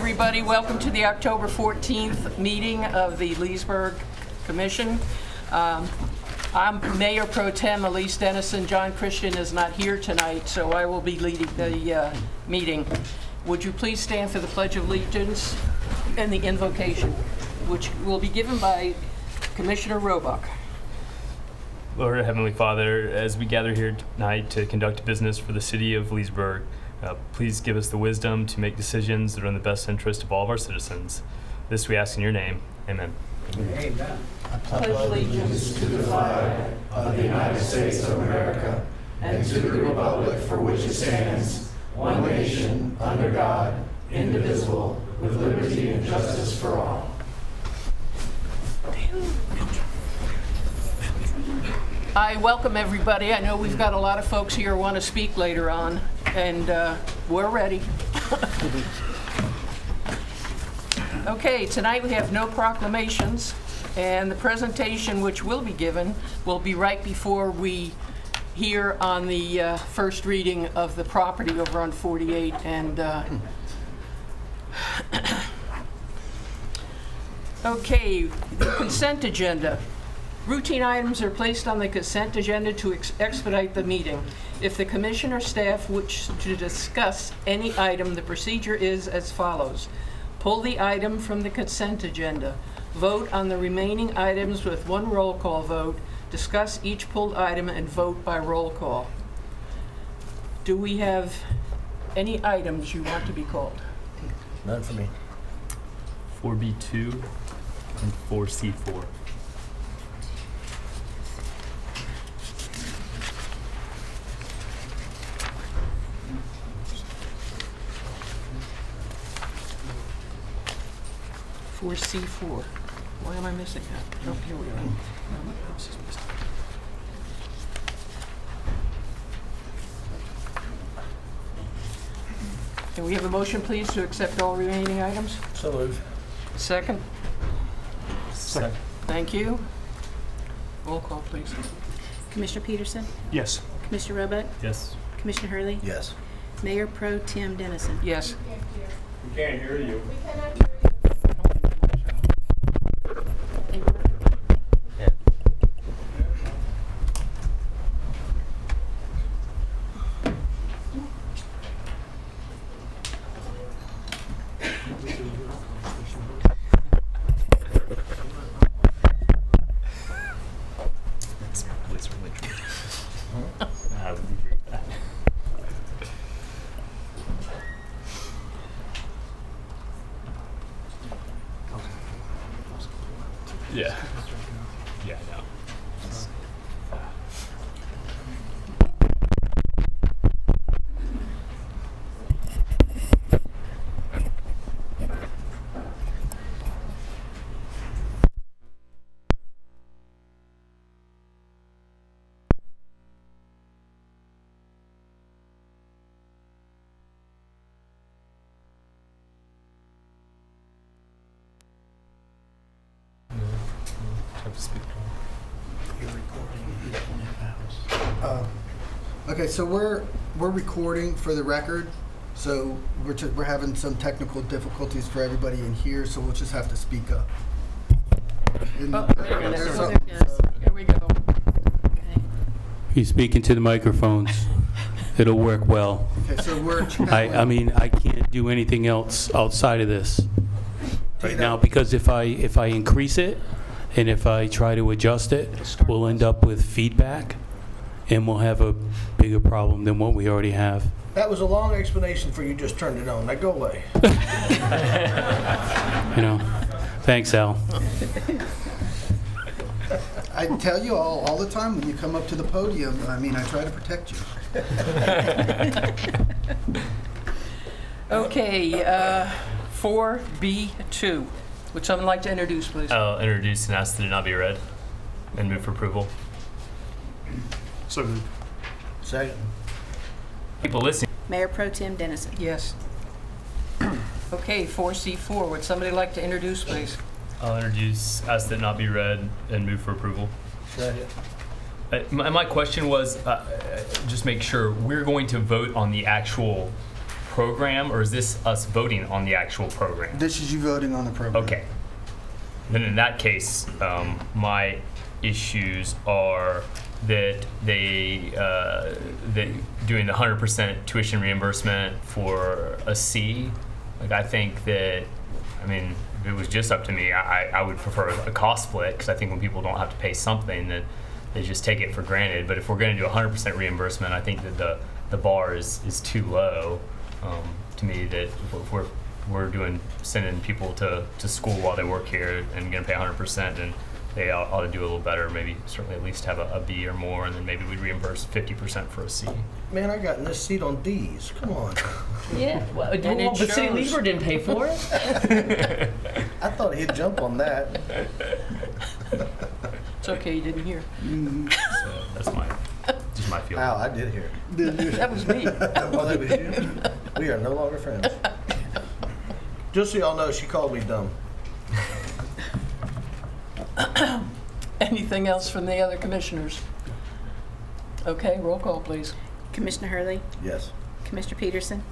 everybody. Welcome to the October 14th meeting of the Leesburg Commission. I'm Mayor Pro Tem Elise Dennison. John Christian is not here tonight, so I will be leading the meeting. Would you please stand for the Pledge of Allegiance and the invocation, which will be given by Commissioner Roebuck. Lord, Heavenly Father, as we gather here tonight to conduct business for the city of Leesburg, please give us the wisdom to make decisions that are in the best interest of all of our citizens. This we ask in your name. Amen. Amen. I pledge allegiance to the flag of the United States of America and to the republic for which it stands, one nation, under God, indivisible, with liberty and justice for all. I welcome everybody. I know we've got a lot of folks here who want to speak later on, and we're ready. Okay, tonight we have no proclamations, and the presentation which will be given will be right before we hear on the first reading of the property over on 48 and okay, the consent agenda. Routine items are placed on the consent agenda to expedite the meeting. If the commission or staff wish to discuss any item, the procedure is as follows. Pull the item from the consent agenda. Vote on the remaining items with one roll call vote. Discuss each pulled item and vote by roll call. Do we have any items you want to be called? None for me. 4B2 and 4C4. For C4. Why am I missing that? Oh, here we go. Can we have a motion, please, to accept all remaining items? So moved. Second? Second. Thank you. Roll call, please. Commissioner Peterson? Yes. Commissioner Roebuck? Yes. Commissioner Hurley? Yes. Mayor Pro Tem Dennison? Yes. We can't hear you. Yeah. Yeah, I know. Okay, so we're recording for the record, so we're having some technical difficulties for everybody in here, so we'll just have to speak up. Oh, wait a minute. Here we go. He's speaking to the microphones. It'll work well. Okay, so we're I mean, I can't do anything else outside of this right now, because if I increase it and if I try to adjust it, we'll end up with feedback and we'll have a bigger problem than what we already have. That was a long explanation for you just turned it on. Now go away. You know, thanks, Al. I tell you all the time when you come up to the podium, I mean, I try to protect you. Okay, 4B2. Would someone like to introduce, please? I'll introduce and ask that it not be read and move for approval. So moved. Second. People listening. Mayor Pro Tem Dennison? Yes. Okay, 4C4. Would somebody like to introduce, please? I'll introduce, ask that it not be read and move for approval. Second. My question was, just make sure, we're going to vote on the actual program, or is this us voting on the actual program? This is you voting on the program. Okay. Then in that case, my issues are that that doing the 100% tuition reimbursement for a C. Like, I think that, I mean, if it was just up to me, I would prefer a cost split, because I think when people don't have to pay something, that they just take it for granted. But if we're going to do 100% reimbursement, I think that the bar is too low to me. That if we're sending people to school while they work here and going to pay 100%, then they ought to do a little better. Maybe certainly at least have a B or more, and then maybe we'd reimburse 50% for a C. Man, I got in this seat on D's. Come on. Yeah, well, and it But City shows. Leaver didn't pay for it. I thought he'd jump on that. It's okay, you didn't hear. So that's just my feeling. Al, I did hear it. That was me. Well, that was you. We are no longer friends. Just so y'all know, she called me dumb. Anything else from the other commissioners? Okay, roll call, please. Commissioner Hurley, Yes. Commissioner Peterson,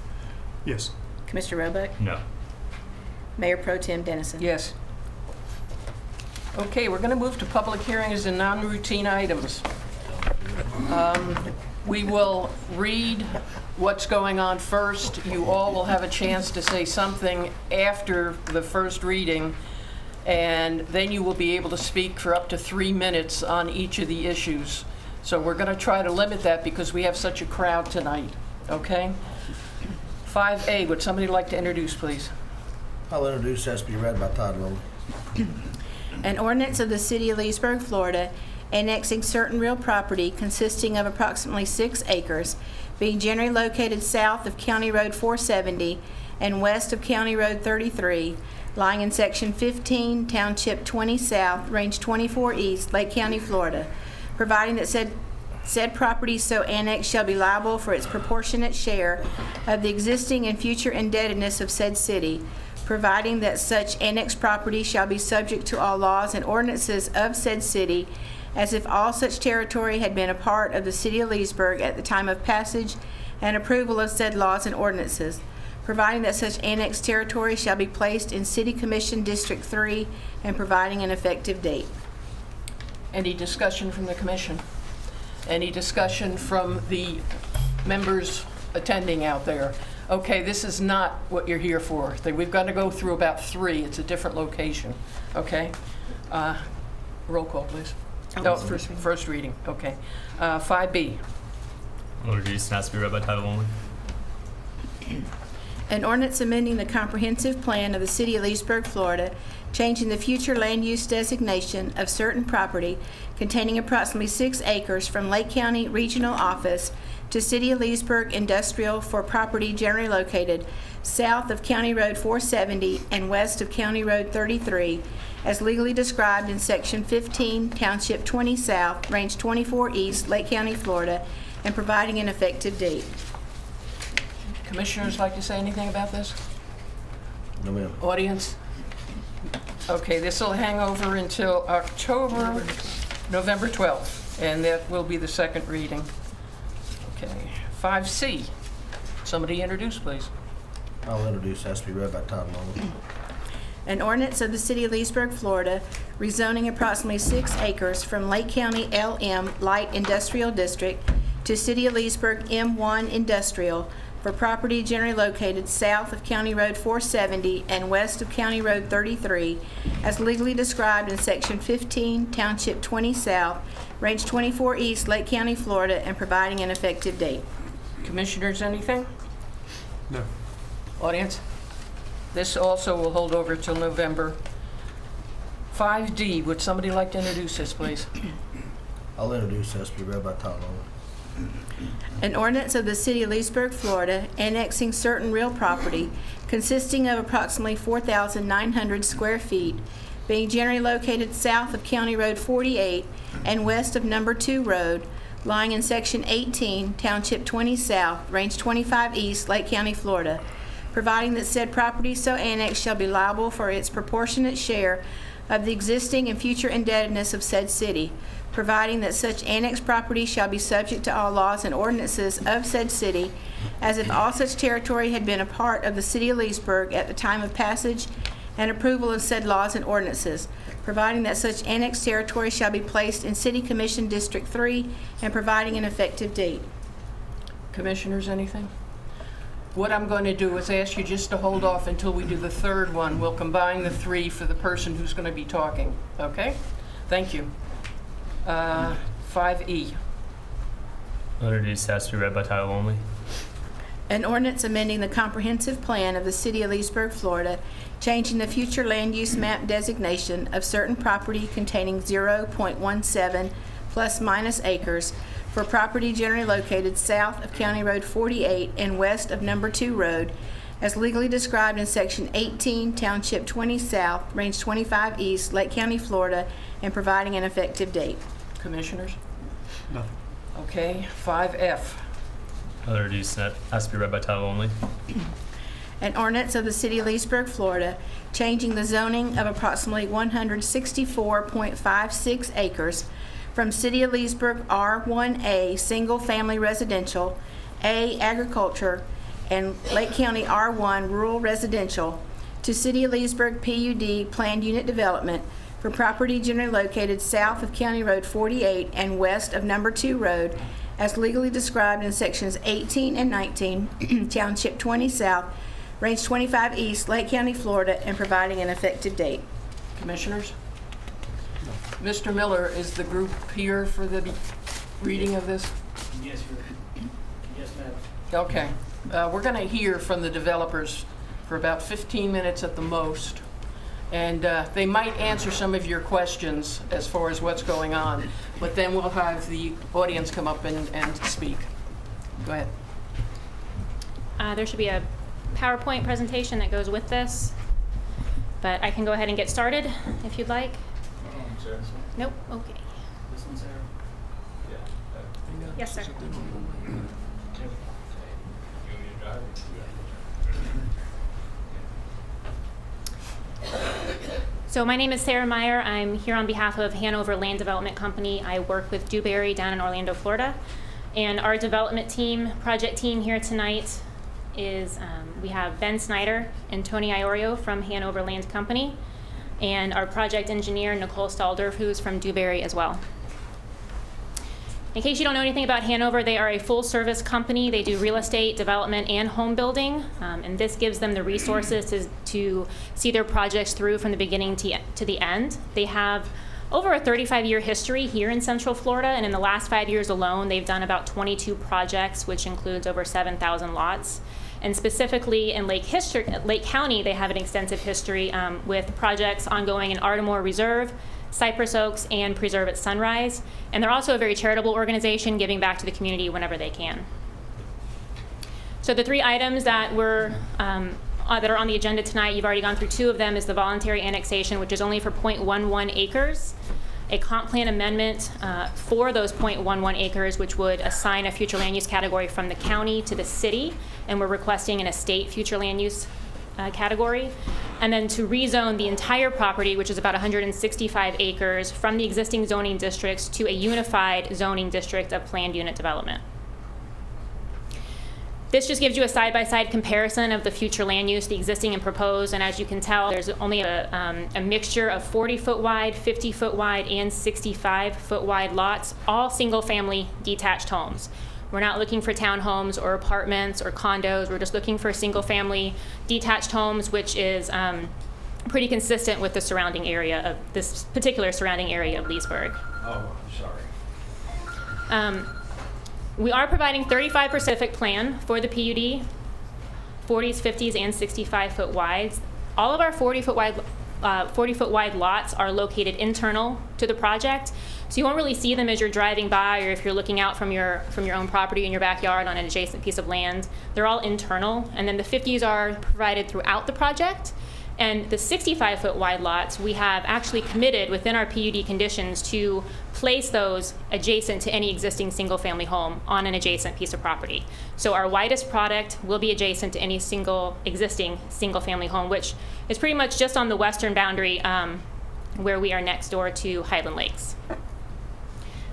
Yes. Commissioner Roebuck, No. Mayor Pro Tem Dennison. Yes. Okay, we're going to move to public hearings and non-routine items. We will read what's going on first. You all will have a chance to say something after the first reading, and then you will be able to speak for up to 3 minutes on each of the issues. So we're going to try to limit that because we have such a crowd tonight, okay? 5A, would somebody like to introduce, please? I'll introduce has to be read by Todd Rowley. An ordinance of the City of Leesburg, Florida, annexing certain real property consisting of approximately 6 acres, being generally located south of County Road 470 and west of County Road 33, lying in Section 15, Township 20 South, Range 24 East, Lake County, Florida, providing that said property so annexed shall be liable for its proportionate share of the existing and future indebtedness of said city, providing that such annexed property shall be subject to all laws and ordinances of said city, as if all such territory had been a part of the City of Leesburg at the time of passage and approval of said laws and ordinances, providing that such annexed territory shall be placed in City Commission District 3, and providing an effective date. Any discussion from the commission? Any discussion from the members attending out there? Okay, this is not what you're here for. We've got to go through about 3. It's a different location, okay? Roll call, please. No, first reading, okay. 5B. Introduced and has to be read by title only. An ordinance amending the comprehensive plan of the City of Leesburg, Florida, changing the future land use designation of certain property containing approximately 6 acres from Lake County Regional Office to City of Leesburg Industrial for property generally located south of County Road 470 and west of County Road 33, as legally described in Section 15, Township 20 South, Range 24 East, Lake County, Florida, and providing an effective date. Commissioners like to say anything about this? No, ma'am. Audience? Okay, this will hang over until November 12th, and that will be the second reading. Okay, 5C. Somebody introduce, please. I'll introduce has to be read by Todd Rowley. An ordinance of the City of Leesburg, Florida, rezoning approximately 6 acres from Lake County LM Light Industrial District to City of Leesburg M1 Industrial for property generally located south of County Road 470 and west of County Road 33, as legally described in Section 15, Township 20 South, Range 24 East, Lake County, Florida, and providing an effective date. Commissioners, anything? No. Audience? This also will hold over till November. 5D, would somebody like to introduce this, please? I'll introduce has to be read by Todd Rowley. An ordinance of the City of Leesburg, Florida, annexing certain real property consisting of approximately 4,900 square feet, being generally located south of County Road 48 and west of Number 2 Road, lying in Section 18, Township 20 South, Range 25 East, Lake County, Florida, providing that said property so annexed shall be liable for its proportionate share of the existing and future indebtedness of said city, providing that such annexed property shall be subject to all laws and ordinances of said city, as if all such territory had been a part of the city of Leesburg at the time of passage and approval of said laws and ordinances, providing that such annexed territory shall be placed in City Commission District 3, and providing an effective date. Commissioners, anything? What I'm going to do is ask you just to hold off until we do the third one. We'll combine the three for the person who's going to be talking, okay? Thank you. 5E. Introduced, has to be read by title only. An ordinance amending the comprehensive plan of the city of Leesburg, Florida, changing the future land use map designation of certain property containing 0.17 plus minus acres for property generally located south of County Road 48 and west of Number 2 Road, as legally described in Section 18, Township 20 South, Range 25 East, Lake County, Florida, and providing an effective date. Commissioners? Nothing. Okay, 5F. Introduced, has to be read by title only. An ordinance of the city of Leesburg, Florida, changing the zoning of approximately 164.56 acres from City of Leesburg R1A Single Family Residential, A Agriculture, and Lake County R1 Rural Residential to City of Leesburg PUD Planned Unit Development for property generally located south of County Road 48 and west of Number 2 Road, as legally described in Sections 18 and 19, Township 20 South, Range 25 East, Lake County, Florida, and providing an effective date. Commissioners? Mr. Miller, is the group here for the reading of this? Yes, ma'am. Okay. We're going to hear from the developers for about 15 minutes at the most. And they might answer some of your questions as far as what's going on. But then we'll have the audience come up and speak. Go ahead. There should be a PowerPoint presentation that goes with this. But I can go ahead and get started if you'd like. Nope. Okay. This one, Sarah? Yes, sir. So my name is Sarah Meyer. I'm here on behalf of Hanover Land Development Company. I work with Dewberry down in Orlando, Florida. And our development team, project team here tonight is, we have Ben Snyder and Tony Iorio from Hanover Land Company, and our project engineer, Nicole Staldorf, who's from Dewberry as well. In case you don't know anything about Hanover, they are a full-service company. They do real estate, development, and home building, and this gives them the resources to see their projects through from the beginning to the end. They have over a 35-year history here in Central Florida, and in the last 5 years alone, they've done about 22 projects, which includes over 7,000 lots. And specifically in Lake County, they have an extensive history with projects ongoing in Ardmore Reserve, Cypress Oaks, and Preserve at Sunrise. And they're also a very charitable organization, giving back to the community whenever they can. So the three items that are on the agenda tonight, you've already gone through two of them, is the voluntary annexation, which is only for 0.11 acres, a comp plan amendment for those 0.11 acres, which would assign a future land use category from the county to the city, and we're requesting an estate future land use category, and then to rezone the entire property, which is about 165 acres, from the existing zoning districts to a unified zoning district of planned unit development. This just gives you a side-by-side comparison of the future land use, the existing and proposed, and as you can tell, there's only a mixture of 40-foot wide, 50-foot wide, and 65-foot wide lots, all single-family detached homes. We're not looking for townhomes or apartments or condos. We're just looking for single-family detached homes, which is pretty consistent with the surrounding area of this particular surrounding area of Leesburg. Oh, I'm sorry. We are providing 35 Pacific plan for the PUD, 40s, 50s, and 65-foot wides. All of our 40-foot wide lots are located internal to the project, so you won't really see them as you're driving by or if you're looking out from your own property in your backyard on an adjacent piece of land. They're all internal, and then the 50s are provided throughout the project. And the 65-foot wide lots, we have actually committed within our PUD conditions to place those adjacent to any existing single-family home on an adjacent piece of property. So our widest product will be adjacent to any existing single-family home, which is pretty much just on the western boundary where we are next door to Highland Lakes.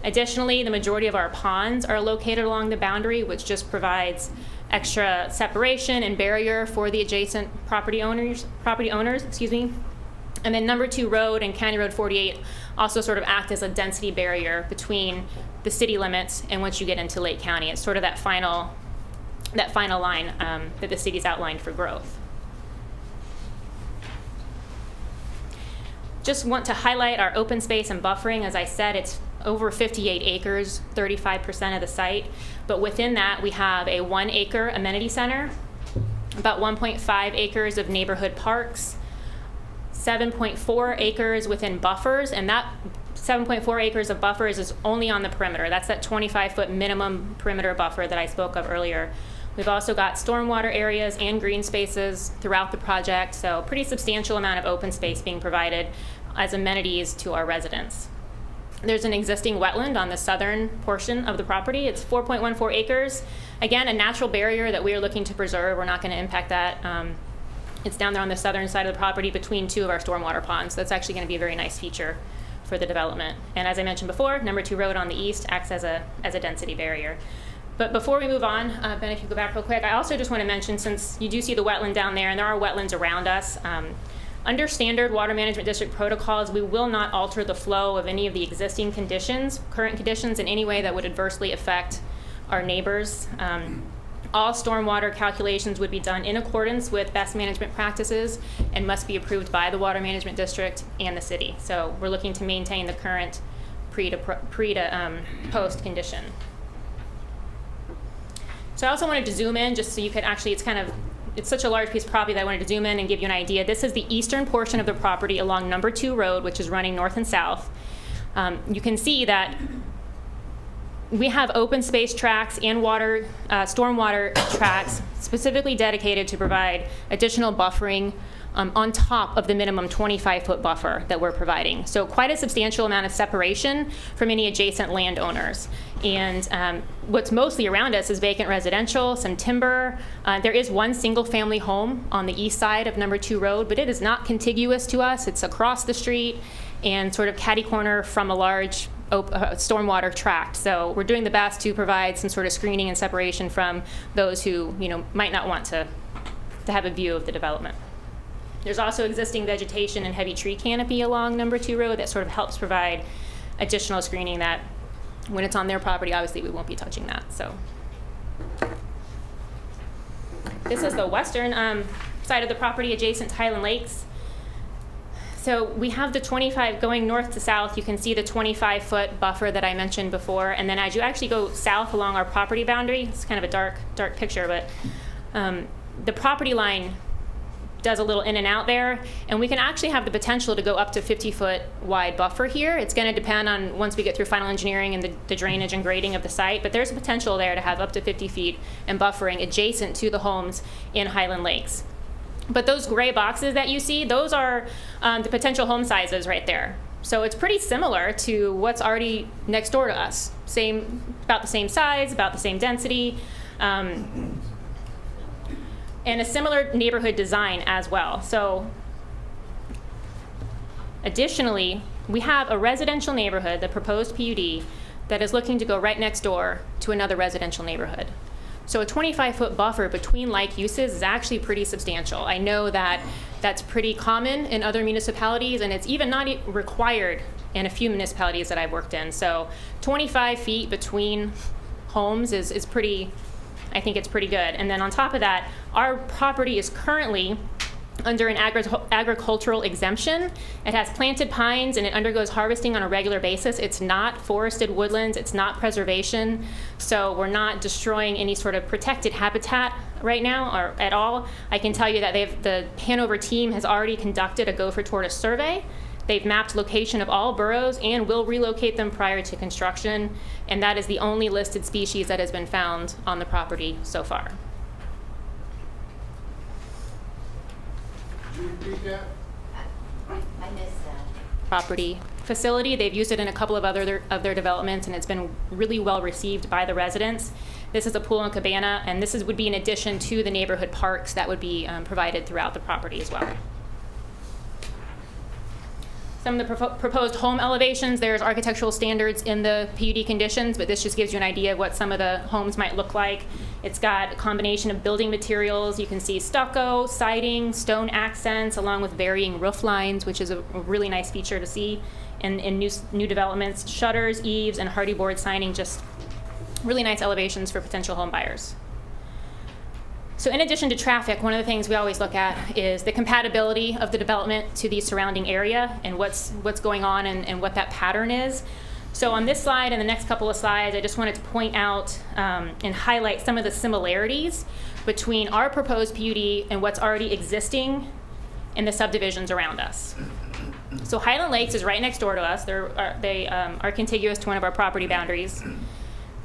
Additionally, the majority of our ponds are located along the boundary, which just provides extra separation and barrier for the adjacent property owners, And then number 2 road and County Road 48 also sort of act as a density barrier between the city limits and once you get into Lake County. It's sort of that final line that the city's outlined for growth. Just want to highlight our open space and buffering. As I said, it's over 58 acres, 35% of the site. But within that, we have a 1 acre amenity center, about 1.5 acres of neighborhood parks, 7.4 acres within buffers, and that 7.4 acres of buffers is only on the perimeter. That's that 25-foot minimum perimeter buffer that I spoke of earlier. We've also got stormwater areas and green spaces throughout the project, so pretty substantial amount of open space being provided as amenities to our residents. There's an existing wetland on the southern portion of the property. It's 4.14 acres. Again, a natural barrier that we are looking to preserve. We're not going to impact that. It's down there on the southern side of the property between 2 of our stormwater ponds. That's actually going to be a very nice feature for the development. And as I mentioned before, number 2 road on the east acts as a density barrier. But before we move on, Ben, if you go back real quick, I also just want to mention, since you do see the wetland down there, and there are wetlands around us, under standard water management district protocols, we will not alter the flow of any of the existing conditions, current conditions, in any way that would adversely affect our neighbors. All stormwater calculations would be done in accordance with best management practices and must be approved by the water management district and the city. So we're looking to maintain the current pre to post condition. So I also wanted to zoom in just so you could actually, it's such a large piece of property that I wanted to zoom in and give you an idea. This is the eastern portion of the property along number 2 road, which is running north and south. You can see that we have open space tracts and stormwater tracts specifically dedicated to provide additional buffering on top of the minimum 25-foot buffer that we're providing. So quite a substantial amount of separation from any adjacent landowners. And what's mostly around us is vacant residential, some timber. There is 1 single-family home on the east side of number 2 road, but it is not contiguous to us. It's across the street and sort of catty-corner from a large stormwater tract. So we're doing the best to provide some sort of screening and separation from those who might not want to have a view of the development. There's also existing vegetation and heavy tree canopy along number 2 road that sort of helps provide additional screening that when it's on their property, obviously we won't be touching that. So this is the western side of the property adjacent to Highland Lakes. So we have the 25 going north to south. You can see the 25-foot buffer that I mentioned before. And then as you actually go south along our property boundary, it's kind of a dark picture, but the property line does a little in and out there. And we can actually have the potential to go up to 50-foot wide buffer here. It's going to depend on once we get through final engineering and the drainage and grading of the site. But there's a potential there to have up to 50 feet and buffering adjacent to the homes in Highland Lakes. But those gray boxes that you see, those are the potential home sizes right there. So it's pretty similar to what's already next door to us. About the same size, about the same density, and a similar neighborhood design as well. So additionally, we have a residential neighborhood, the proposed PUD, that is looking to go right next door to another residential neighborhood. So a 25-foot buffer between like uses is actually pretty substantial. I know that that's pretty common in other municipalities, and it's even not required in a few municipalities that I've worked in. So 25 feet between homes is pretty, I think it's pretty good. And then on top of that, our property is currently under an agricultural exemption. It has planted pines and it undergoes harvesting on a regular basis. It's not forested woodlands, it's not preservation, so we're not destroying any sort of protected habitat right now or at all. I can tell you that the Hanover team has already conducted a gopher tortoise survey. They've mapped location of all burrows and will relocate them prior to construction, and that is the only listed species that has been found on the property so far. Could you repeat that? I missed that. Property facility. They've used it in a couple of their developments, and it's been really well received by the residents. This is a pool and cabana, and this would be in addition to the neighborhood parks that would be provided throughout the property as well. some of the proposed home elevations. There's architectural standards in the PUD conditions, but this just gives you an idea of what some of the homes might look like. It's got a combination of building materials. You can see stucco, siding, stone accents, along with varying roof lines, which is a really nice feature to see in new developments. Shutters, eaves, and hardy board signing, just really nice elevations for potential home buyers. So in addition to traffic, one of the things we always look at is the compatibility of the development to the surrounding area and what's going on and what that pattern is. So on this slide and the next couple of slides, I just wanted to point out and highlight some of the similarities between our proposed PUD and what's already existing in the subdivisions around us. So Highland Lakes is right next door to us. They are contiguous to one of our property boundaries.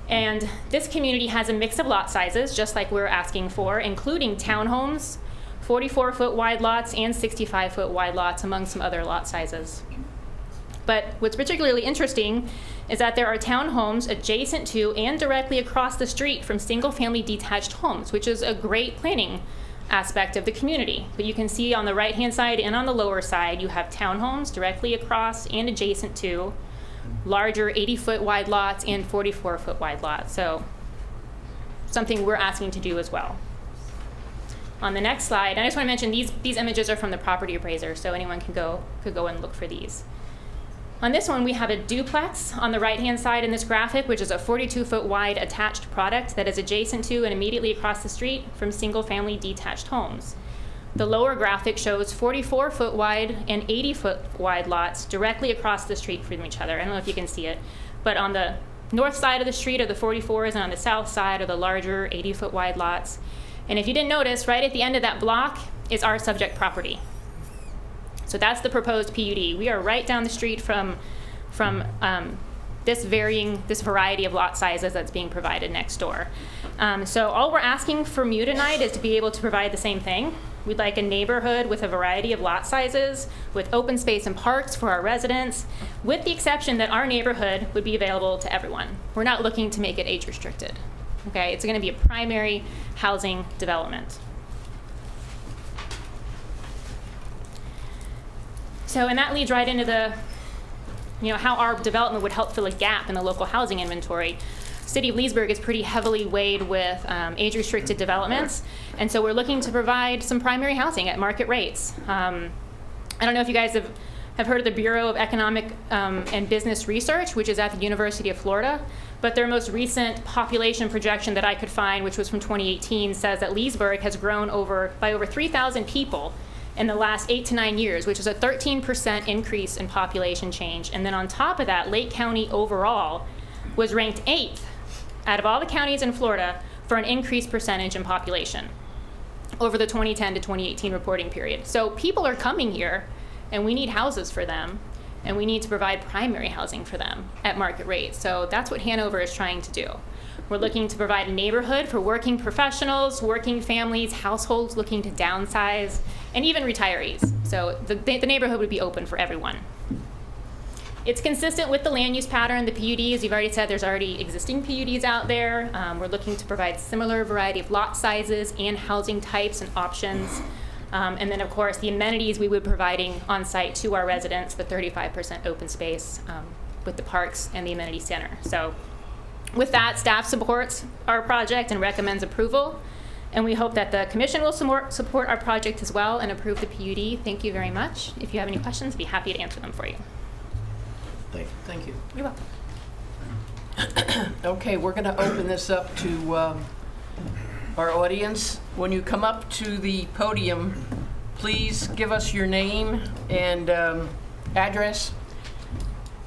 And this community has a mix of lot sizes, just like we're asking for, including townhomes, 44-foot wide lots, and 65-foot wide lots, among some other lot sizes. But what's particularly interesting is that there are townhomes adjacent to and directly across the street from single-family detached homes, which is a great planning aspect of the community. But you can see on the right-hand side and on the lower side, you have townhomes directly across and adjacent to larger 80-foot wide lots and 44-foot wide lots. So something we're asking to do as well. On the next slide, I just want to mention these images are from the property appraiser, so anyone could go and look for these. On this one, we have a duplex on the right-hand side in this graphic, which is a 42-foot wide attached product that is adjacent to and immediately across the street from single-family detached homes. The lower graphic shows 44-foot wide and 80-foot wide lots directly across the street from each other. I don't know if you can see it, but on the north side of the street are the 44s, and on the south side are the larger 80-foot wide lots. And if you didn't notice, right at the end of that block is our subject property. So that's the proposed PUD. We are right down the street from this variety of lot sizes that's being provided next door. So all we're asking from you tonight is to be able to provide the same thing. We'd like a neighborhood with a variety of lot sizes, with open space and parks for our residents, with the exception that our neighborhood would be available to everyone. We're not looking to make it age restricted. Okay, it's going to be a primary housing development. So, and that leads right into the, how our development would help fill a gap in the local housing inventory. City of Leesburg is pretty heavily weighed with age-restricted developments, and so we're looking to provide some primary housing at market rates. I don't know if you guys have heard of the Bureau of Economic and Business Research, which is at the University of Florida, but their most recent population projection that I could find, which was from 2018, says that Leesburg has grown by over 3,000 people in the last 8 to 9 years, which is a 13% increase in population change. And then on top of that, Lake County overall was ranked 8th out of all the counties in Florida for an increased percentage in population over the 2010 to 2018 reporting period. So people are coming here, and we need houses for them, and we need to provide primary housing for them at market rates. So that's what Hanover is trying to do. We're looking to provide a neighborhood for working professionals, working families, households looking to downsize, and even retirees. So the neighborhood would be open for everyone. It's consistent with the land use pattern, the PUDs. You've already said there's already existing PUDs out there. We're looking to provide similar variety of lot sizes and housing types and options. And then, of course, the amenities we would be providing on site to our residents, the 35% open space with the parks and the amenity center. So with that, staff supports our project and recommends approval. And we hope that the commission will support our project as well and approve the PUD. Thank you very much. If you have any questions, I'd be happy to answer them for you. Thank you. You're welcome. Okay, we're going to open this up to our audience. When you come up to the podium, please give us your name and address,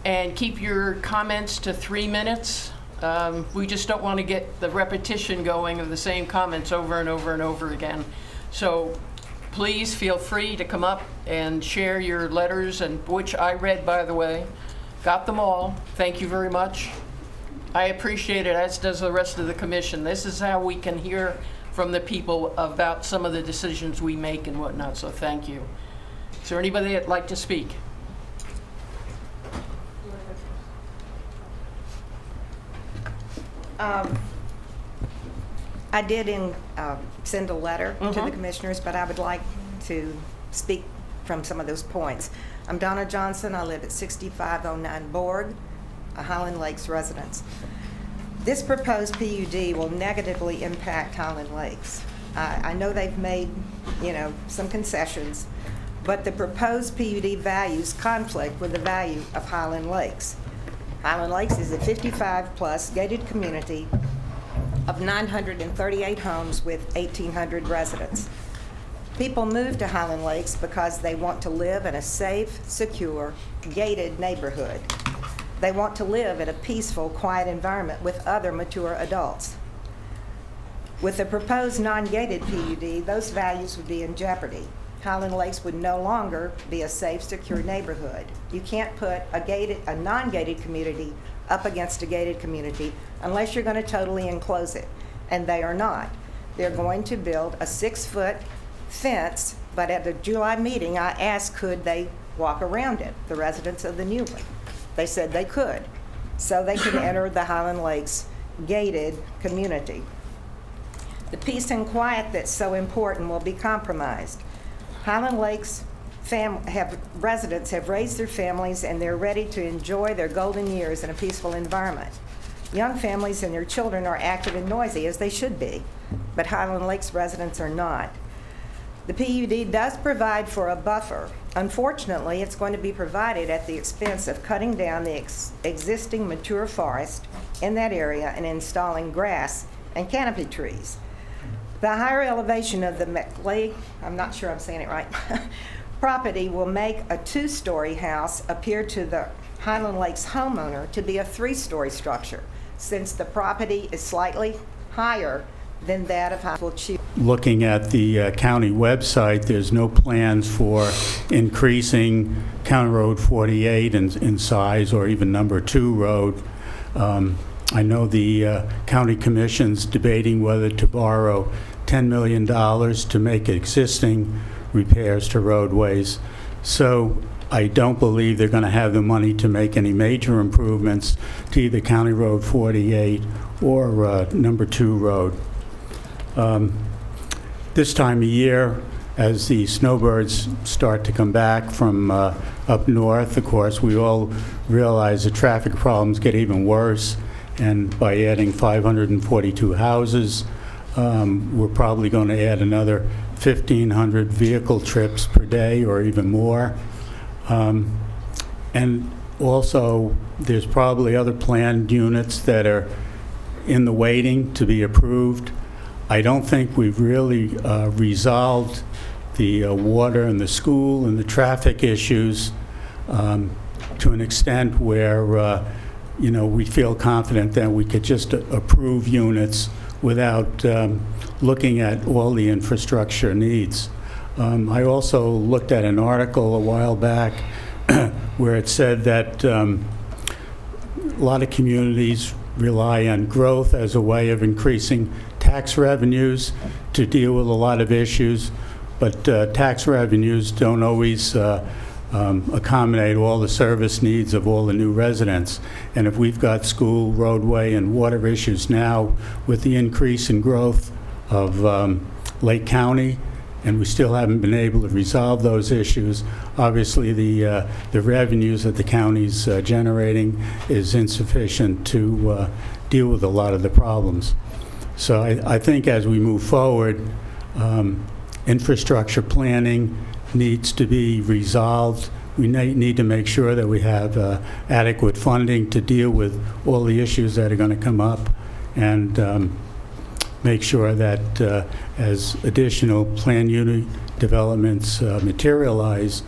and keep your comments to 3 minutes. We just don't want to get the repetition going of the same comments over and over and over again. So please feel free to come up and share your letters, and which I read, by the way. Got them all. Thank you very much. I appreciate it, as does the rest of the commission. This is how we can hear from the people about some of the decisions we make and whatnot, so thank you. Is there anybody that'd like to speak? I did send a letter to the commissioners, but I would like to speak from some of those points. I'm Donna Johnson. I live at 6509 Borg, a Highland Lakes residence. This proposed PUD will negatively impact Highland Lakes. I know they've made, some concessions, but the proposed PUD values conflict with the value of Highland Lakes. Highland Lakes is a 55-plus gated community of 938 homes with 1,800 residents. People move to Highland Lakes because they want to live in a safe, secure, gated neighborhood. They want to live in a peaceful, quiet environment with other mature adults. With the proposed non-gated PUD, those values would be in jeopardy. Highland Lakes would no longer be a safe, secure neighborhood. You can't put a non-gated community up against a gated community unless you're going to totally enclose it, and they are not. They're going to build a 6-foot fence, but at the July meeting, I asked could they walk around it, the residents of the new one. They said they could, so they can enter the Highland Lakes gated community. The peace and quiet that's so important will be compromised. Highland Lakes residents have raised their families and they're ready to enjoy their golden years in a peaceful environment. Young families and their children are active and noisy, as they should be, but Highland Lakes residents are not. The PUD does provide for a buffer. Unfortunately, it's going to be provided at the expense of cutting down the existing mature forest in that area and installing grass and canopy trees. The higher elevation of the McLeod, I'm not sure I'm saying it right, property will make a 2-story house appear to the Highland Lakes homeowner to be a 3-story structure, since the property is slightly higher than that of Highland Lakes. Looking at the county website, there's no plans for increasing County Road 48 in size, or even number 2 road. I know the county commission's debating whether to borrow $10 million to make existing repairs to roadways. So I don't believe they're going to have the money to make any major improvements to either County Road 48 or number 2 road. This time of year, as the snowbirds start to come back from up north, of course, we all realize the traffic problems get even worse. And by adding 542 houses, we're probably going to add another 1,500 vehicle trips per day or even more. And also, there's probably other planned units that are in the waiting to be approved. I don't think we've really resolved the water and the school and the traffic issues to an extent where we feel confident that we could just approve units without looking at all the infrastructure needs. I also looked at an article a while back where it said that a lot of communities rely on growth as a way of increasing tax revenues to deal with a lot of issues, but tax revenues don't always accommodate all the service needs of all the new residents. And if we've got school, roadway, and water issues now with the increase in growth of Lake County, and we still haven't been able to resolve those issues, obviously the revenues that the county's generating is insufficient to deal with a lot of the problems. So I think as we move forward, infrastructure planning needs to be resolved. We need to make sure that we have adequate funding to deal with all the issues that are going to come up, and make sure that as additional plan unit developments materialize,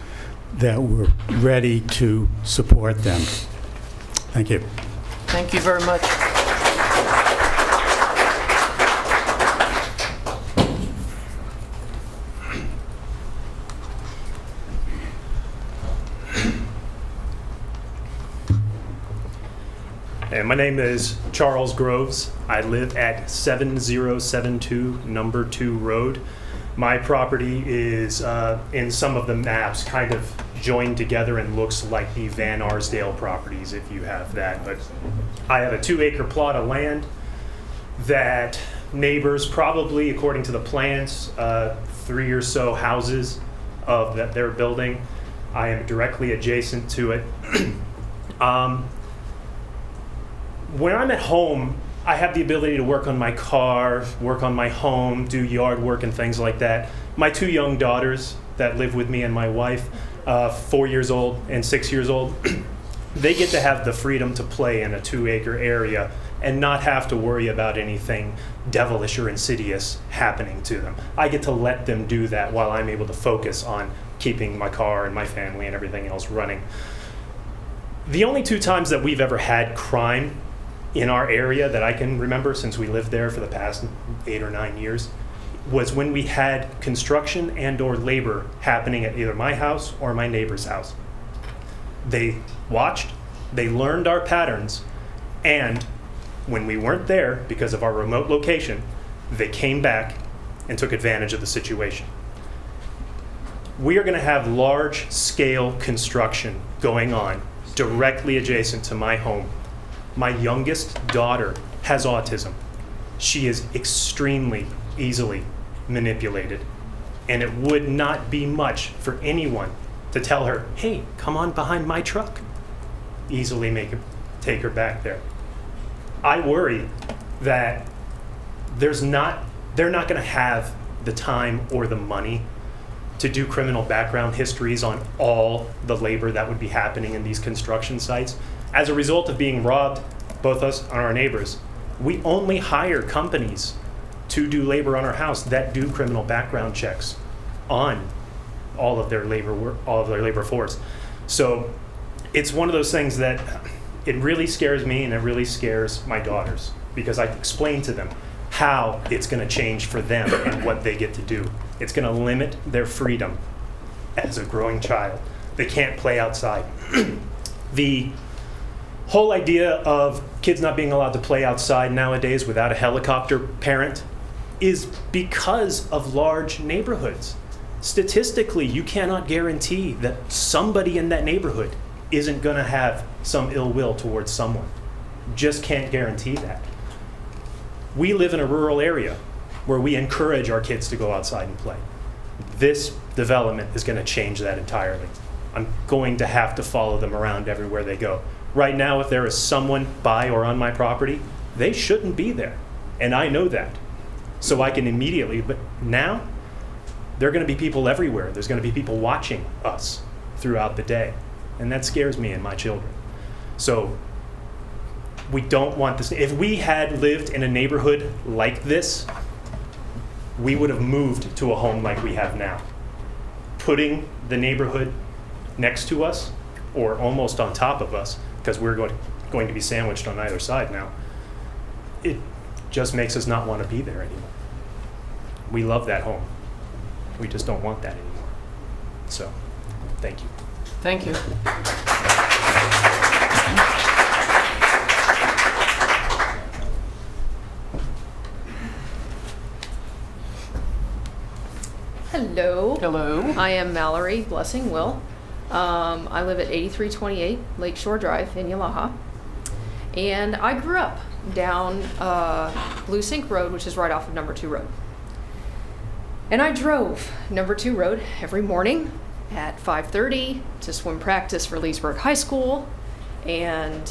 that we're ready to support them. Thank you. Thank you very much. And my name is Charles Groves. I live at 7072 number 2 road. My property is in some of the maps kind of joined together and looks like the Van Arsdale properties, if you have that. But I have a 2-acre plot of land that neighbors, probably according to the plans, 3 or so houses of that they're building. I am directly adjacent to it. When I'm at home, I have the ability to work on my car, work on my home, do yard work and things like that. My 2 young daughters that live with me and my wife, 4 years old and 6 years old, they get to have the freedom to play in a 2-acre area and not have to worry about anything devilish or insidious happening to them. I get to let them do that while I'm able to focus on keeping my car and my family and everything else running. The only 2 times that we've ever had crime in our area that I can remember since we lived there for the past 8 or 9 years was when we had construction and or labor happening at either my house or my neighbor's house. They watched, they learned our patterns, and when we weren't there because of our remote location, they came back and took advantage of the situation. We are going to have large-scale construction going on directly adjacent to my home. My youngest daughter has autism. She is extremely easily manipulated, and it would not be much for anyone to tell her, hey, come on behind my truck. Easily take her back there. I worry that they're not going to have the time or the money to do criminal background histories on all the labor that would be happening in these construction sites. As a result of being robbed, both us and our neighbors, we only hire companies to do labor on our house that do criminal background checks on all of their labor force. So it's one of those things that it really scares me and it really scares my daughters, because I explain to them how it's going to change for them and what they get to do. It's going to limit their freedom as a growing child. They can't play outside. The whole idea of kids not being allowed to play outside nowadays without a helicopter parent is because of large neighborhoods. Statistically, you cannot guarantee that somebody in that neighborhood isn't going to have some ill will towards someone. Just can't guarantee that. We live in a rural area where we encourage our kids to go outside and play. This development is going to change that entirely. I'm going to have to follow them around everywhere they go. Right now, if there is someone by or on my property, they shouldn't be there. And I know that. So I can immediately, but now, there are going to be people everywhere. There's going to be people watching us throughout the day. And that scares me and my children. So we don't want this. If we had lived in a neighborhood like this, we would have moved to a home like we have now. Putting the neighborhood next to us or almost on top of us, because we're going to be sandwiched on either side now, it just makes us not want to be there anymore. We love that home. We just don't want that anymore. So, thank you. Thank you. Hello. Hello. I am Mallory Blessing Will. I live at 8328 Lakeshore Drive in Yalaha. And I grew up down Blue Sink Road, which is right off of number 2 Road. And I drove number 2 Road every morning at 5:30 to swim practice for Leesburg High School. And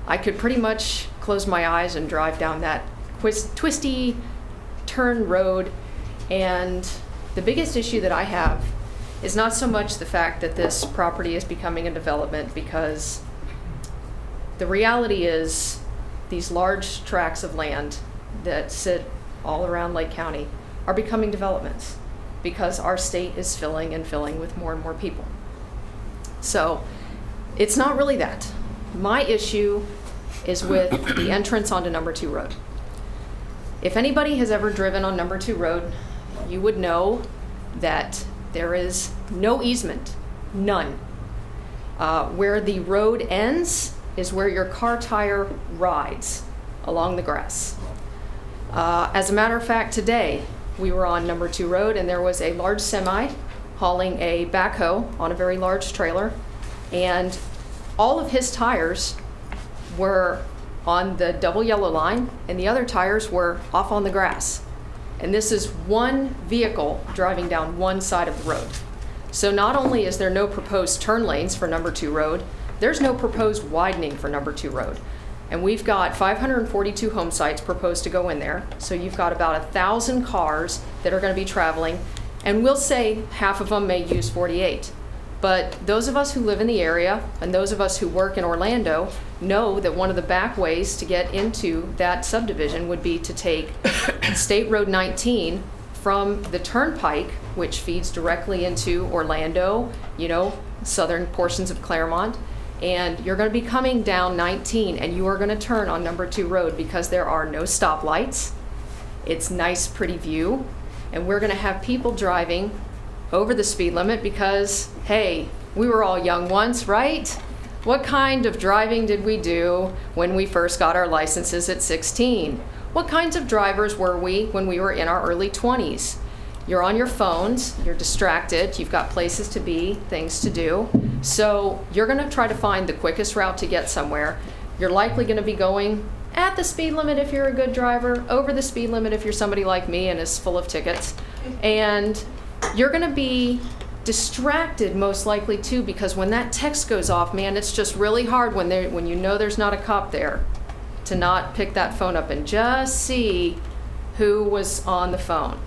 I could pretty much close my eyes and drive down that twisty turn road. And the biggest issue that I have is not so much the fact that this property is becoming a development, because the reality is these large tracts of land that sit all around Lake County are becoming developments because our state is filling and filling with more and more people. So it's not really that. My issue is with the entrance onto number 2 Road. If anybody has ever driven on number 2 Road, you would know that there is no easement, none. Where the road ends is where your car tire rides along the grass. As a matter of fact, today we were on number 2 Road and there was a large semi hauling a backhoe on a very large trailer, and all of his tires were on the double yellow line and the other tires were off on the grass. And this is one vehicle driving down one side of the road. So not only is there no proposed turn lanes for number 2 road, there's no proposed widening for number 2 road. And we've got 542 home sites proposed to go in there. So you've got about 1,000 cars that are going to be traveling. And we'll say half of them may use 48. But those of us who live in the area and those of us who work in Orlando know that one of the back ways to get into that subdivision would be to take State Road 19 from the Turnpike, which feeds directly into Orlando, you know, southern portions of Claremont. And you're going to be coming down 19 and you are going to turn on number 2 road because there are no stoplights. It's nice, pretty view. And we're going to have people driving over the speed limit because, hey, we were all young once, right? What kind of driving did we do when we first got our licenses at 16? What kinds of drivers were we when we were in our early 20s? You're on your phones, you're distracted, you've got places to be, things to do. So you're going to try to find the quickest route to get somewhere. You're likely going to be going at the speed limit if you're a good driver, over the speed limit if you're somebody like me and is full of tickets. And you're going to be distracted most likely too, because when that text goes off, man, it's just really hard when you know there's not a cop there to not pick that phone up and just see who was on the phone.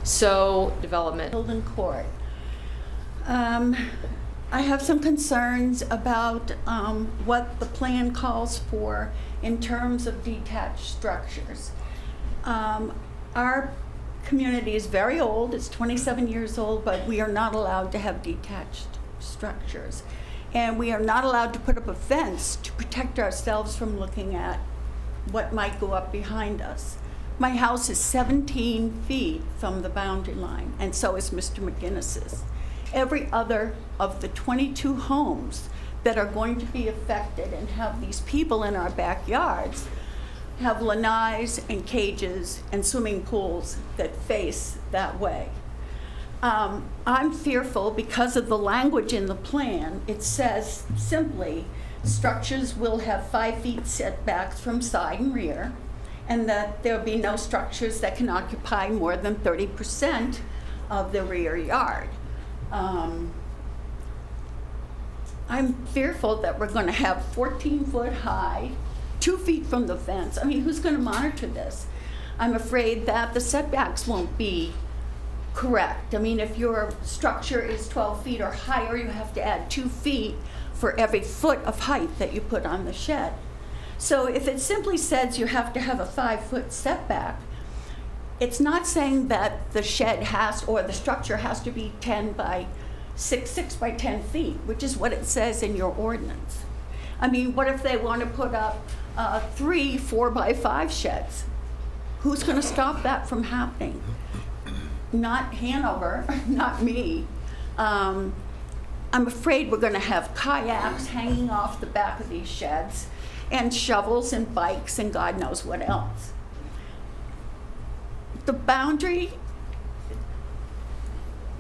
So development. Building court. I have some concerns about what the plan calls for in terms of detached structures. Our community is very old, it's 27 years old, but we are not allowed to have detached structures. And we are not allowed to put up a fence to protect ourselves from looking at what might go up behind us. My house is 17 feet from the boundary line, and so is Mr. McGinnis's. Every other of the 22 homes that are going to be affected and have these people in our backyards have lanais and cages and swimming pools that face that way. I'm fearful because of the language in the plan. It says simply, structures will have 5 feet setbacks from side and rear, and that there'll be no structures that can occupy more than 30% of the rear yard. I'm fearful that we're going to have 14-foot high, 2 feet from the fence. I mean, who's going to monitor this? I'm afraid that the setbacks won't be correct. I mean, if your structure is 12 feet or higher, you have to add 2 feet for every foot of height that you put on the shed. So if it simply says you have to have a 5-foot setback, it's not saying that the shed has, or the structure has to be 6 by 10 feet, which is what it says in your ordinance. I mean, what if they want to put up 3 4-by-5 sheds? Who's going to stop that from happening? Not Hanover, not me. I'm afraid we're going to have kayaks hanging off the back of these sheds, and shovels and bikes and God knows what else. The boundary,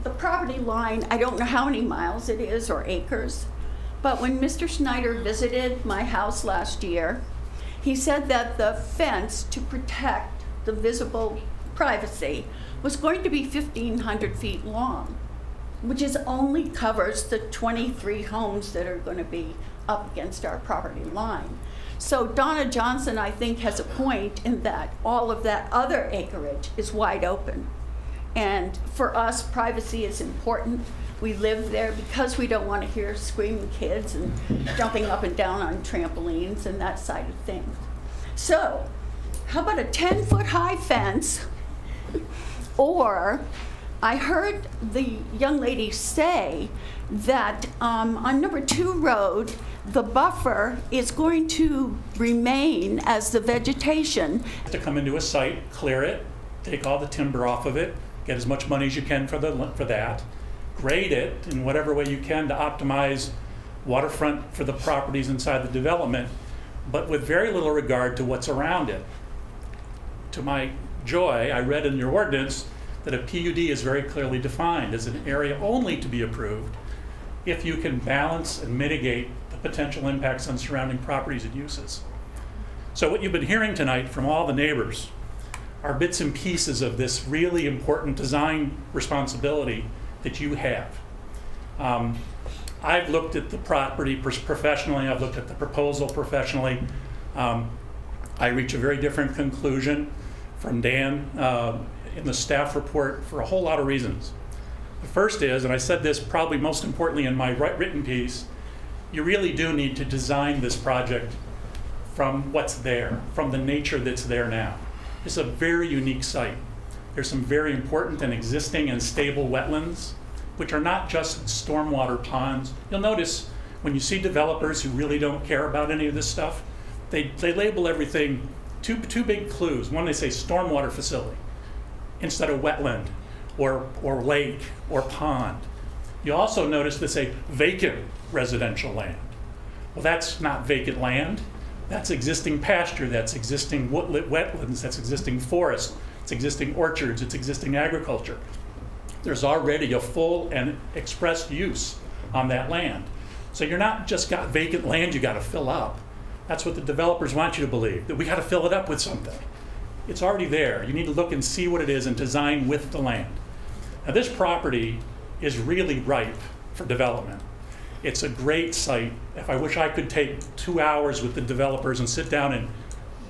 the property line, I don't know how many miles it is or acres, but when Mr. Schneider visited my house last year, he said that the fence to protect the visible privacy was going to be 1,500 feet long, which only covers the 23 homes that are going to be up against our property line. So Donna Johnson, I think, has a point in that all of that other acreage is wide open. And for us, privacy is important. We live there because we don't want to hear screaming kids and jumping up and down on trampolines and that side of things. So how about a 10-foot high fence? Or I heard the young lady say that on number 2 road, the buffer is going to remain as the vegetation. To come into a site, clear it, take all the timber off of it, get as much money as you can for that, grade it in whatever way you can to optimize waterfront for the properties inside the development, but with very little regard to what's around it. To my joy, I read in your ordinance that a PUD is very clearly defined as an area only to be approved if you can balance and mitigate the potential impacts on surrounding properties and uses. So what you've been hearing tonight from all the neighbors are bits and pieces of this really important design responsibility that you have. I've looked at the property professionally, I've looked at the proposal professionally. I reach a very different conclusion from Dan in the staff report for a whole lot of reasons. The first is, and I said this probably most importantly in my written piece, you really do need to design this project from what's there, from the nature that's there now. It's a very unique site. There's some very important and existing and stable wetlands, which are not just stormwater ponds. You'll notice when you see developers who really don't care about any of this stuff, they label everything two big clues. One, they say stormwater facility instead of wetland or lake or pond. You also notice they say vacant residential land. Well, that's not vacant land. That's existing pasture, that's existing wetlands, that's existing forest, it's existing orchards, it's existing agriculture. There's already a full and expressed use on that land. So you're not just got vacant land you got to fill up. That's what the developers want you to believe, that we got to fill it up with something. It's already there. You need to look and see what it is and design with the land. Now this property is really ripe for development. It's a great site. If I wish I could take 2 hours with the developers and sit down and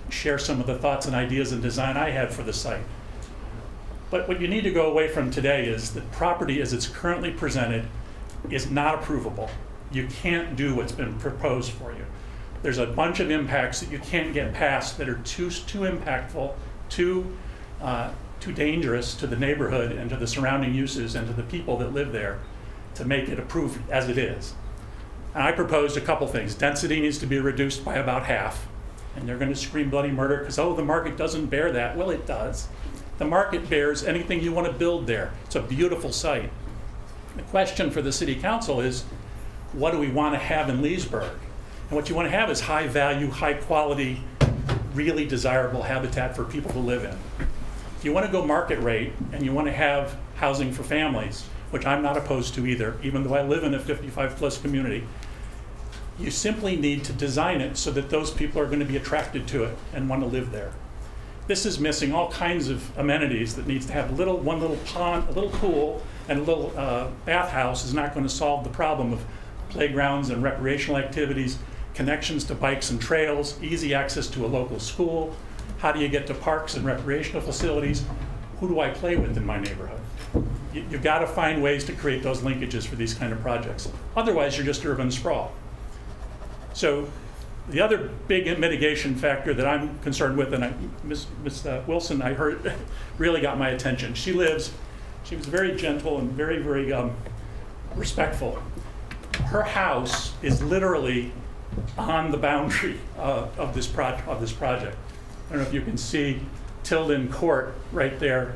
share some of the thoughts and ideas and design I had for the site. But what you need to go away from today is the property as it's currently presented is not approvable. You can't do what's been proposed for you. There's a bunch of impacts that you can't get past that are too impactful, too dangerous to the neighborhood and to the surrounding uses and to the people that live there to make it approved as it is. And I proposed a couple things. Density needs to be reduced by about half. And they're going to scream bloody murder because, oh, the market doesn't bear that. Well, it does. The market bears anything you want to build there. It's a beautiful site. The question for the city council is, what do we want to have in Leesburg? And what you want to have is high value, high quality, really desirable habitat for people to live in. If you want to go market rate and you want to have housing for families, which I'm not opposed to either, even though I live in a 55 plus community, you simply need to design it so that those people are going to be attracted to it and want to live there. This is missing all kinds of amenities that needs to have one little pond, a little pool, and a little bathhouse is not going to solve the problem of playgrounds and recreational activities, connections to bikes and trails, easy access to a local school. How do you get to parks and recreational facilities? Who do I play with in my neighborhood? You've got to find ways to create those linkages for these kind of projects. Otherwise, you're just urban sprawl. So the other big mitigation factor that I'm concerned with, and Ms. Wilson, I heard, really got my attention. She was very gentle and very, very respectful. Her house is literally on the boundary of this project. I don't know if you can see Tilden Court right there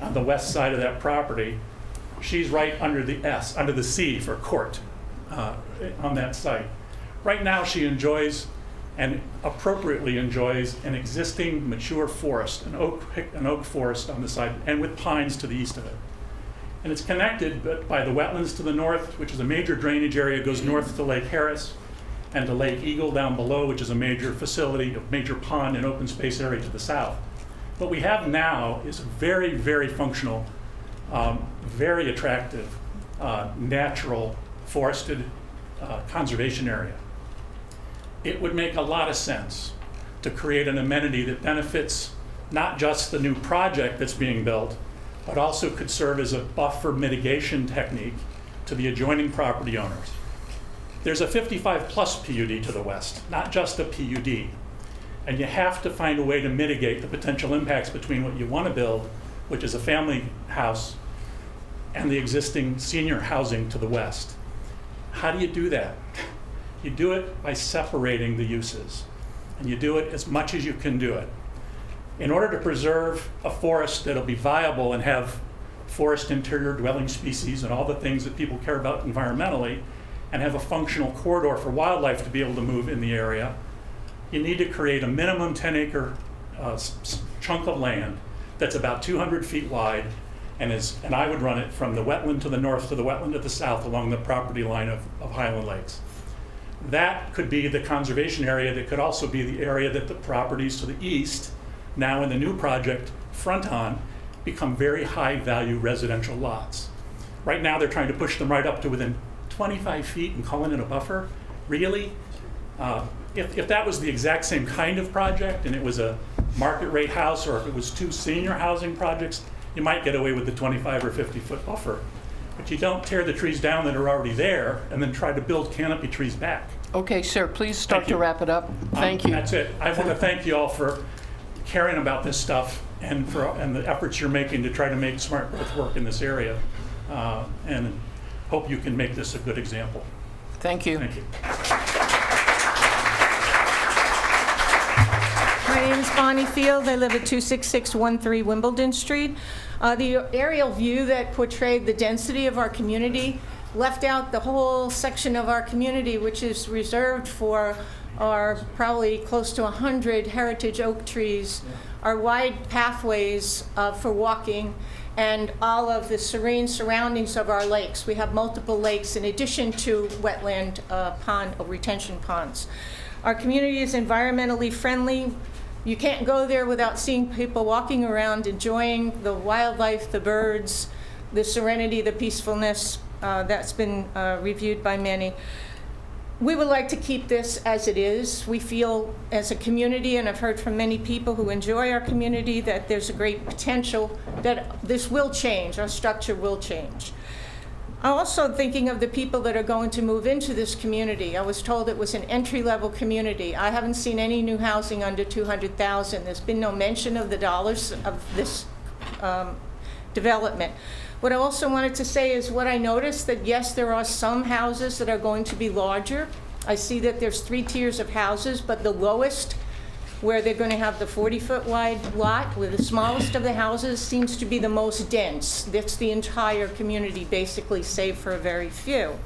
on the west side of that property. She's right under the C for court on that site. Right now she enjoys and appropriately enjoys an existing mature forest, an oak forest on the side, and with pines to the east of it. And it's connected by the wetlands to the north, which is a major drainage area, goes north to Lake Harris, and to Lake Eagle down below, which is a major facility, a major pond and open space area to the south. What we have now is a very, very functional, very attractive, natural forested conservation area. It would make a lot of sense to create an amenity that benefits not just the new project that's being built, but also could serve as a buffer mitigation technique to the adjoining property owners. There's a 55 plus PUD to the west, not just a PUD. And you have to find a way to mitigate the potential impacts between what you want to build, which is a family house, and the existing senior housing to the west. How do you do that? You do it by separating the uses, and you do it as much as you can do it. In order to preserve a forest that'll be viable and have forest interior dwelling species and all the things that people care about environmentally, and have a functional corridor for wildlife to be able to move in the area, you need to create a minimum 10-acre chunk of land that's about 200 feet wide, and I would run it from the wetland to the north to the wetland to the south along the property line of Highland Lakes. That could be the conservation area that could also be the area that the properties to the east, now in the new project front on, become very high value residential lots. Right now, they're trying to push them right up to within 25 feet and calling it a buffer. Really? If that was the exact same kind of project and it was a market rate house, or if it was 2 senior housing projects, you might get away with the 25 or 50-foot buffer. But you don't tear the trees down that are already there and then try to build canopy trees back. Okay, sir, please start Thank to you. wrap it up. Thank you. That's it. I want to thank you all for caring about this stuff and the efforts you're making to try to make smart growth work in this area. And hope you can make this a good example. Thank you. Thank you. My name is Bonnie Field. I live at 26613 Wimbledon Street. The aerial view that portrayed the density of our community left out the whole section of our community, which is reserved for our probably close to 100 heritage oak trees, our wide pathways for walking, and all of the serene surroundings of our lakes. We have multiple lakes in addition to wetland retention ponds. Our community is environmentally friendly. You can't go there without seeing people walking around, enjoying the wildlife, the birds, the serenity, the peacefulness that's been reviewed by many. We would like to keep this as it is. We feel as a community, and I've heard from many people who enjoy our community, that there's a great potential that this will change, our structure will change. I'm also thinking of the people that are going to move into this community. I was told it was an entry-level community. I haven't seen any new housing under $200,000. There's been no mention of the dollars of this development. What I also wanted to say is what I noticed, that yes, there are some houses that are going to be larger. I see that there's 3 tiers of houses, but the lowest, where they're going to have the 40-foot wide lot, where the smallest of the houses seems to be the most dense. That's the entire community, basically, save for a very few.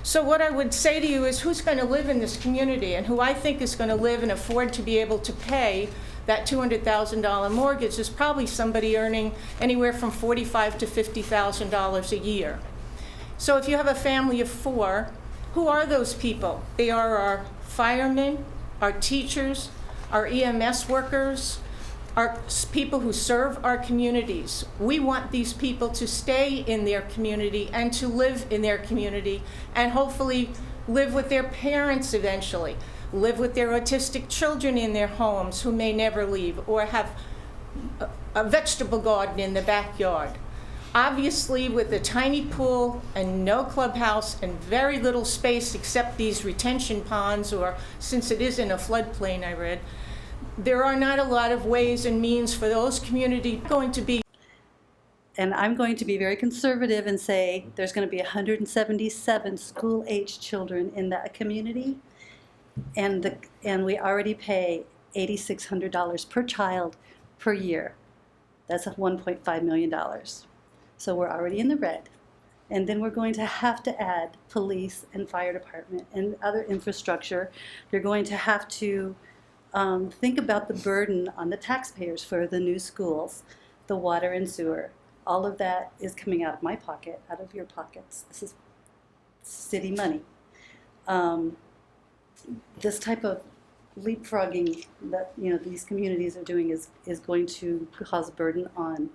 So what I would say to you is, who's going to live in this community, and who I think is going to live and afford to be able to pay that $200,000 mortgage is probably somebody earning anywhere from $45,000 to $50,000 a year. So if you have a family of 4, who are those people? They are our firemen, our teachers, our EMS workers, our people who serve our communities. We want these people to stay in their community and to live in their community and hopefully live with their parents eventually, live with their autistic children in their homes who may never leave, or have a vegetable garden in the backyard. Obviously, with a tiny pool and no clubhouse and very little space except these retention ponds, or since it is in a floodplain, I read, there are not a lot of ways and means for those communities going to be. And I'm going to be very conservative and say there's going to be 177 school-aged children in that community, and we already pay $8,600 per child per year. That's $1.5 million. So we're already in the red. And then we're going to have to add police and fire department and other infrastructure. You're going to have to think about the burden on the taxpayers for the new schools, the water and sewer. All of that is coming out of my pocket, out of your pockets. This is city money. This type of leapfrogging that these communities are doing is going to cause a burden on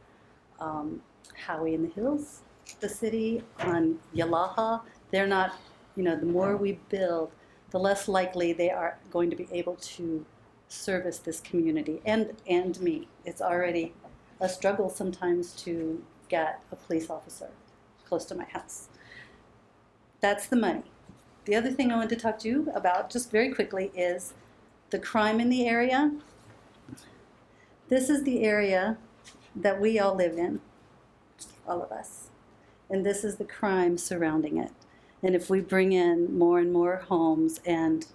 Howie in the Hills, the city, on Yalaha. They're not, the more we build, the less likely they are going to be able to service this community and me. It's already a struggle sometimes to get a police officer close to my house. That's the money. The other thing I want to talk to you about just very quickly is the crime in the area. This is the area that we all live in, all of us. And this is the crime surrounding it. And if we bring in more and more homes and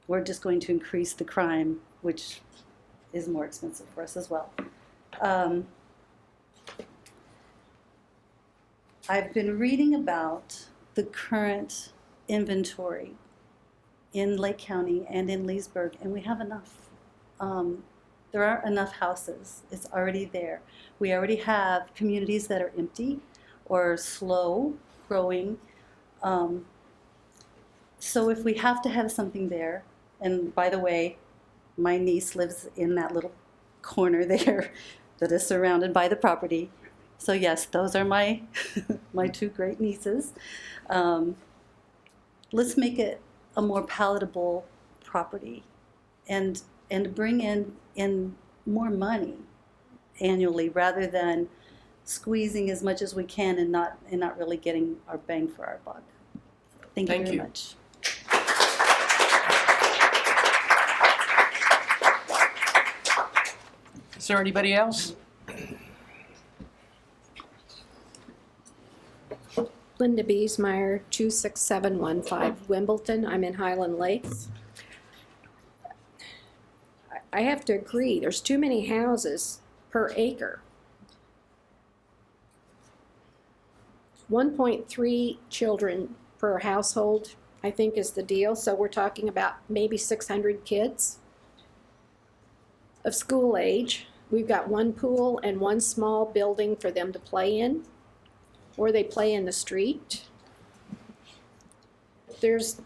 we're just going to increase the crime, which is more expensive for us as well. I've been reading about the current inventory in Lake County and in Leesburg, and we have enough. There aren't enough houses. It's already there. We already have communities that are empty or slow growing. So if we have to have something there, and by the way, my niece lives in that little corner there that is surrounded by the property. So yes, those are my my two great nieces. Let's make it a more palatable property, and bring in more money annually, rather than squeezing as much as we can and not really getting our bang for our buck. Thank you very much. Is there anybody else? Linda Biesmeyer, 26715 Wimbledon. I'm in Highland Lakes. I have to agree, there's too many houses per acre. 1.3 children per household, I think, is the deal. So we're talking about maybe 600 kids of school age. We've got one pool and one small building for them to play in, or they play in the street. There's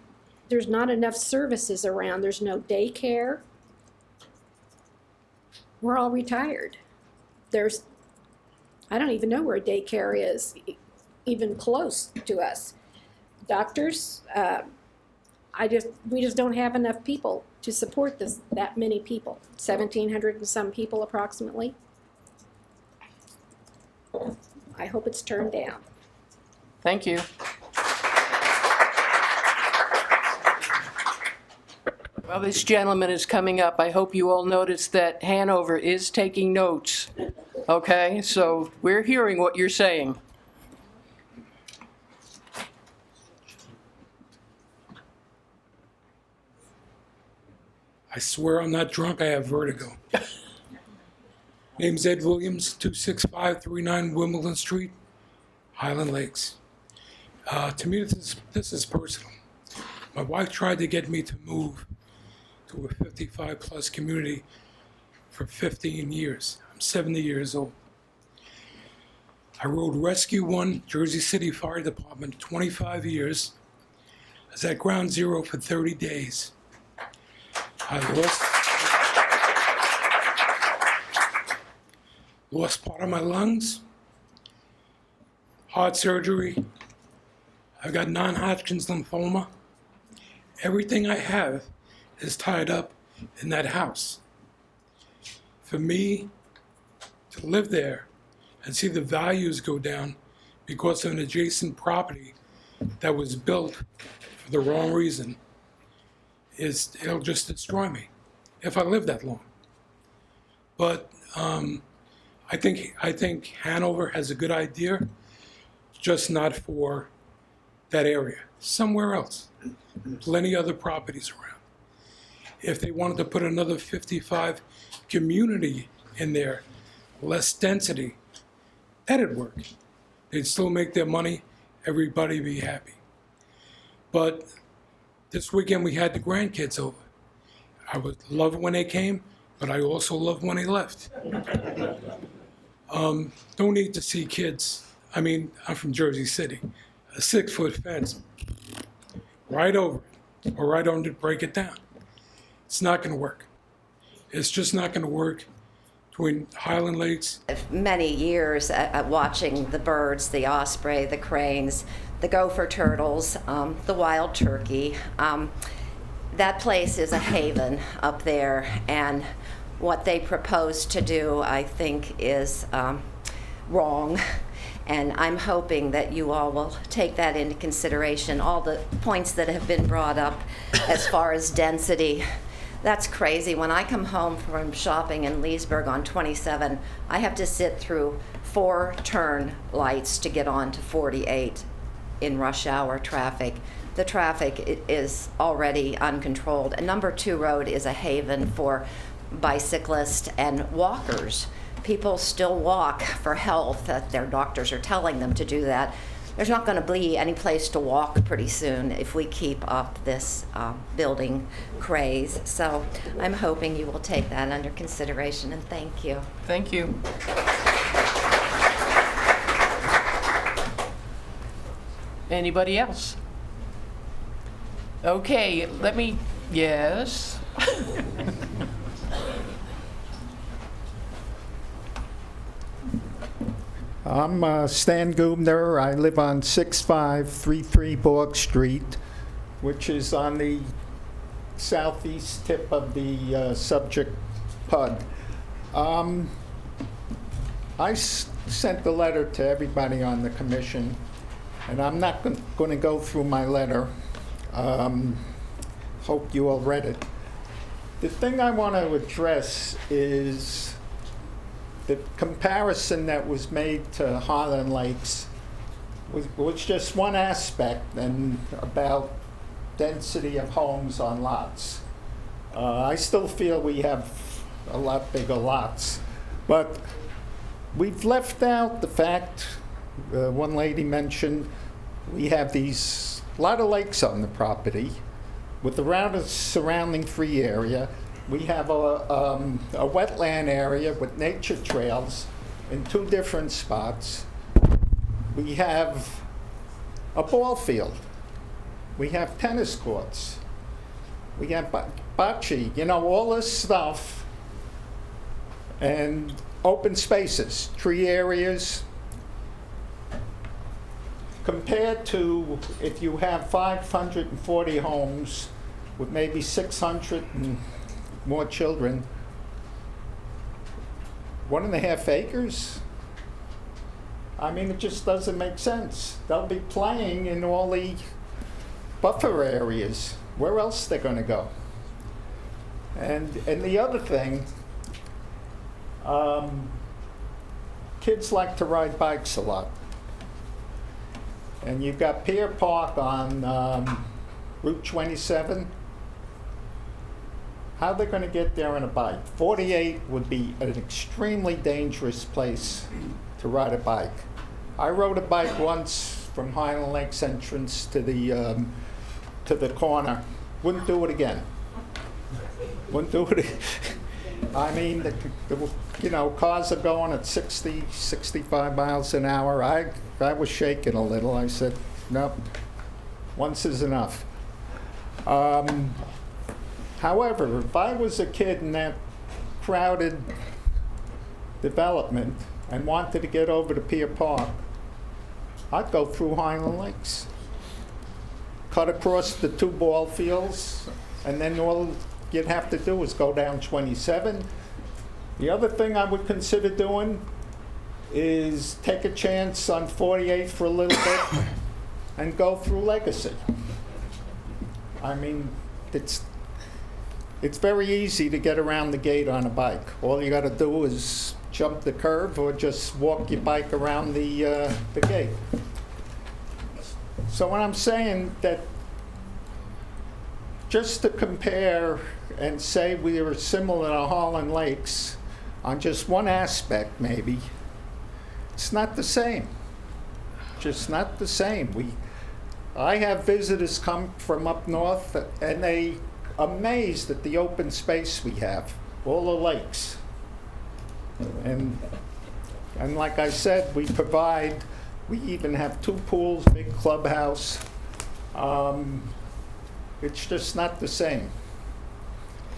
not enough services around. There's no daycare. We're all retired. I don't even know where a daycare is, even close to us. Doctors, we just don't have enough people to support that many people. 1,700 and some people approximately. I hope it's turned down. Thank you. Well, this gentleman is coming up. I hope you all noticed that Hanover is taking notes. Okay, so we're hearing what you're saying. I swear I'm not drunk, I have vertigo. Name's Ed Williams, 26539 Wimbledon Street, Highland Lakes. To me, this is personal. My wife tried to get me to move to a 55-plus community for 15 years. I'm 70 years old. I rode Rescue 1, Jersey City Fire Department, 25 years. I was at Ground Zero for 30 days. I lost part of my lungs, heart surgery. I've got non-Hodgkin's lymphoma. Everything I have is tied up in that house. For me to live there and see the values go down because of an adjacent property that was built for the wrong reason, it'll just destroy me if I live that long. But I think Hanover has a good idea, just not for that area. Somewhere else, plenty other properties around. If they wanted to put another 55 community in there, less density, that'd work. They'd still make their money, everybody be happy. But this weekend we had the grandkids over. I would love when they came, but I also love when they left. Don't need to see kids. I mean, I'm from Jersey City. A 6-foot fence, right over it, or right under it, break it down. It's not going to work. It's just not going to work between Highland Lakes. Many years at watching the birds, the osprey, the cranes, the gopher turtles, the wild turkey. That place is a haven up there, and what they propose to do, I think, is wrong. And I'm hoping that you all will take that into consideration. All the points that have been brought up as far as density, that's crazy. When I come home from shopping in Leesburg on 27, I have to sit through 4 turn lights to get on to 48 in rush hour traffic. The traffic is already uncontrolled. And number 2 road is a haven for bicyclists and walkers. People still walk for health. Their doctors are telling them to do that. There's not going to be any place to walk pretty soon if we keep up this building craze. So I'm hoping you will take that under consideration, and thank you. Thank you. Anybody else? Okay, yes. I'm Stan Gubner. I live on 6533 Borg Street, which is on the southeast tip of the subject PUD. I sent the letter to everybody on the commission, and I'm not going to go through my letter. Hope you all read it. The thing I want to address is the comparison that was made to Highland Lakes was just one aspect, and about density of homes on lots. I still feel we have a lot bigger lots, but we've left out the fact, one lady mentioned, we have these lot of lakes on the property with around a surrounding free area. We have a wetland area with nature trails in 2 different spots. We have a ball field. We have tennis courts. We have bocce, you know, all this stuff. And open spaces, tree areas. Compared to if you have 540 homes with maybe 600 and more children, 1.5 acres? I mean, it just doesn't make sense. They'll be playing in all the buffer areas. Where else they're going to go? And the other thing, kids like to ride bikes a lot. And you've got Pier Park on Route 27. How are they going to get there on a bike? 48 would be an extremely dangerous place to ride a bike. I rode a bike once from Highland Lakes entrance to the corner. Wouldn't do it again. Wouldn't do it. I mean, you know, cars are going at 60, 65 miles an hour. I was shaking a little. I said, nope, once is enough. However, if I was a kid in that crowded development and wanted to get over to Pier Park, I'd go through Highland Lakes, cut across the 2 ball fields, and then all you'd have to do is go down 27. The other thing I would consider doing is take a chance on 48 for a little bit and go through Legacy. I mean, it's very easy to get around the gate on a bike. All you got to do is jump the curve or just walk your bike around the gate. So when I'm saying that, just to compare and say we are similar to Highland Lakes on just one aspect maybe, it's not the same. Just not the same. I have visitors come from up north and they amazed at the open space we have, all the lakes. And like I said, we even have 2 pools, big clubhouse. It's just not the same.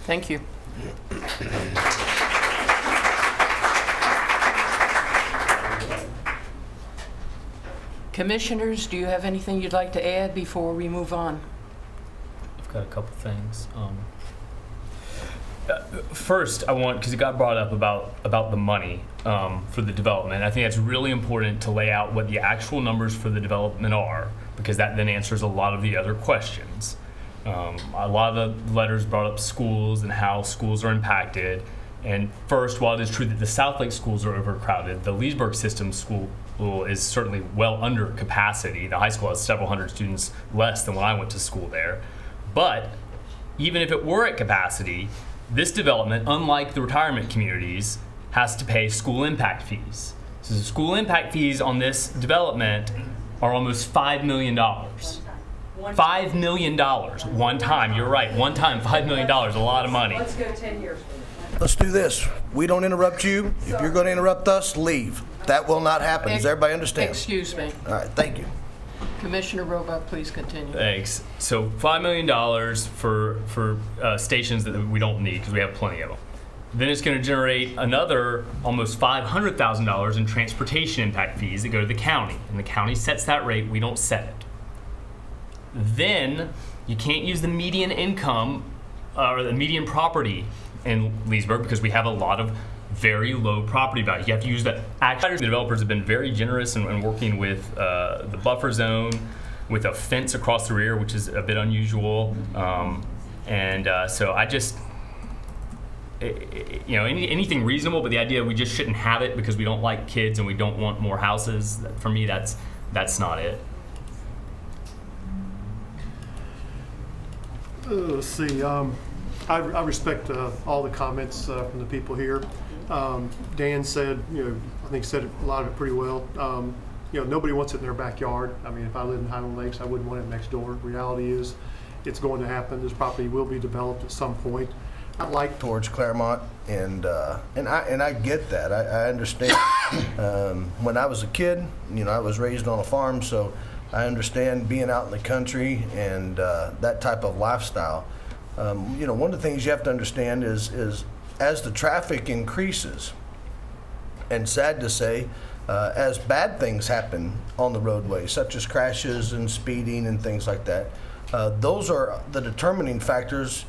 Thank you. Commissioners, do you have anything you'd like to add before we move on? I've got a couple things. First, I want, because it got brought up about the money for the development. I think that's really important to lay out what the actual numbers for the development are, because that then answers a lot of the other questions. A lot of the letters brought up schools and how schools are impacted. And first, while it is true that the South Lake schools are overcrowded, the Leesburg system school is certainly well under capacity. The high school has several hundred students less than when I went to school there. But even if it were at capacity, this development, unlike the retirement communities, has to pay school impact fees. So the school impact fees on this development are almost $5 million. $5 million one time. You're right. One time, $5 million. A lot of money. Let's go 10 years from now. Let's do this. We don't interrupt you. If you're going to interrupt us, leave. That will not happen. Does everybody understand? Excuse me. All right. Thank you. Commissioner Roebuck, please continue. Thanks. So $5 million for stations that we don't need because we have plenty of them. Then it's going to generate another almost $500,000 in transportation impact fees that go to the county. And the county sets that rate, we don't set it. Then you can't use the median income or the median property in Leesburg because we have a lot of very low property values. You have to use the actual. The developers have been very generous in working with the buffer zone, with a fence across the rear, which is a bit unusual. So I just, anything reasonable, but the idea we just shouldn't have it because we don't like kids and we don't want more houses. For me, that's not it. Let's see. I respect all the comments from the people here. Dan said, I think said a lot of it pretty well. Nobody wants it in their backyard. I mean, if I lived in Highland Lakes, I wouldn't want it next door. Reality is, it's going to happen. This property will be developed at some point. I like towards Claremont, and I get that. I understand. When I was a kid, I was raised on a farm, so I understand being out in the country and that type of lifestyle. One of the things you have to understand is as the traffic increases, and sad to say, as bad things happen on the roadway, such as crashes and speeding and things like that, those are the determining factors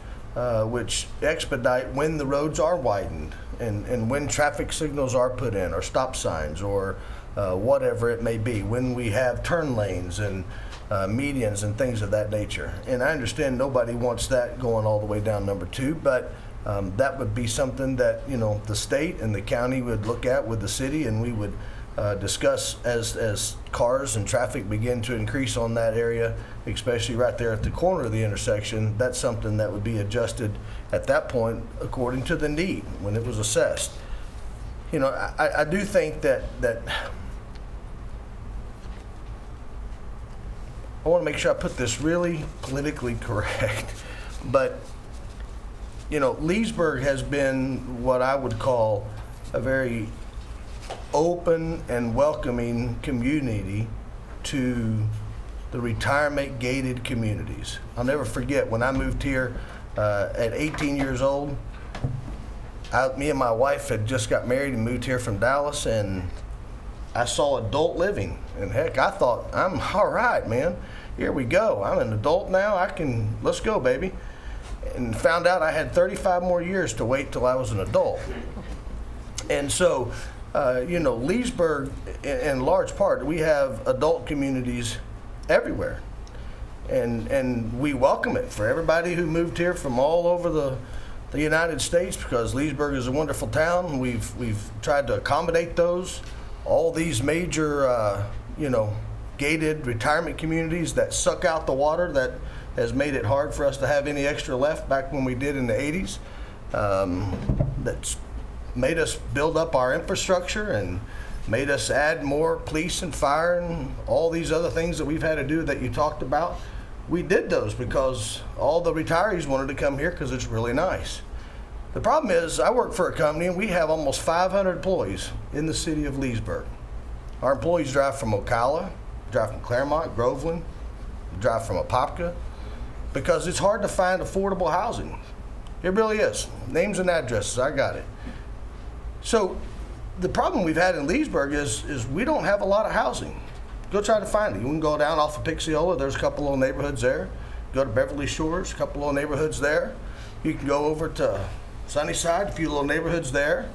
which expedite when the roads are widened and when traffic signals are put in, or stop signs, or whatever it may be, when we have turn lanes and medians and things of that nature. And I understand nobody wants that going all the way down number 2, but that would be something that the state and the county would look at with the city, and we would discuss as cars and traffic begin to increase on that area, especially right there at the corner of the intersection. That's something that would be adjusted at that point according to the need when it was assessed. I do think that I want to make sure I put this really politically correct, but Leesburg has been what I would call a very open and welcoming community to the retirement gated communities. I'll never forget when I moved here at 18 years old. Me and my wife had just got married and moved here from Dallas, and I saw adult living, and heck, I thought, I'm all right, man. Here we go. I'm an adult now. Let's go, baby. And found out I had 35 more years to wait till I was an adult. And so, Leesburg, in large part, we have adult communities everywhere. And we welcome it for everybody who moved here from all over the United States, because Leesburg is a wonderful town. We've tried to accommodate those. All these major, gated retirement communities that suck out the water, that has made it hard for us to have any extra left back when we did in the 80s. That's made us build up our infrastructure and made us add more police and fire and all these other things that we've had to do that you talked about. We did those because all the retirees wanted to come here because it's really nice. The problem is I work for a company and we have almost 500 employees in the city of Leesburg. Our employees drive from Ocala, drive from Claremont, Groveland, drive from Apopka, because it's hard to find affordable housing. It really is. Names and addresses, I got it. So the problem we've had in Leesburg is we don't have a lot of housing. Go try to find it. You can go down off of Pixiola, there's a couple little neighborhoods there. Go to Beverly Shores, a couple little neighborhoods there. You can go over to Sunnyside, a few little neighborhoods there.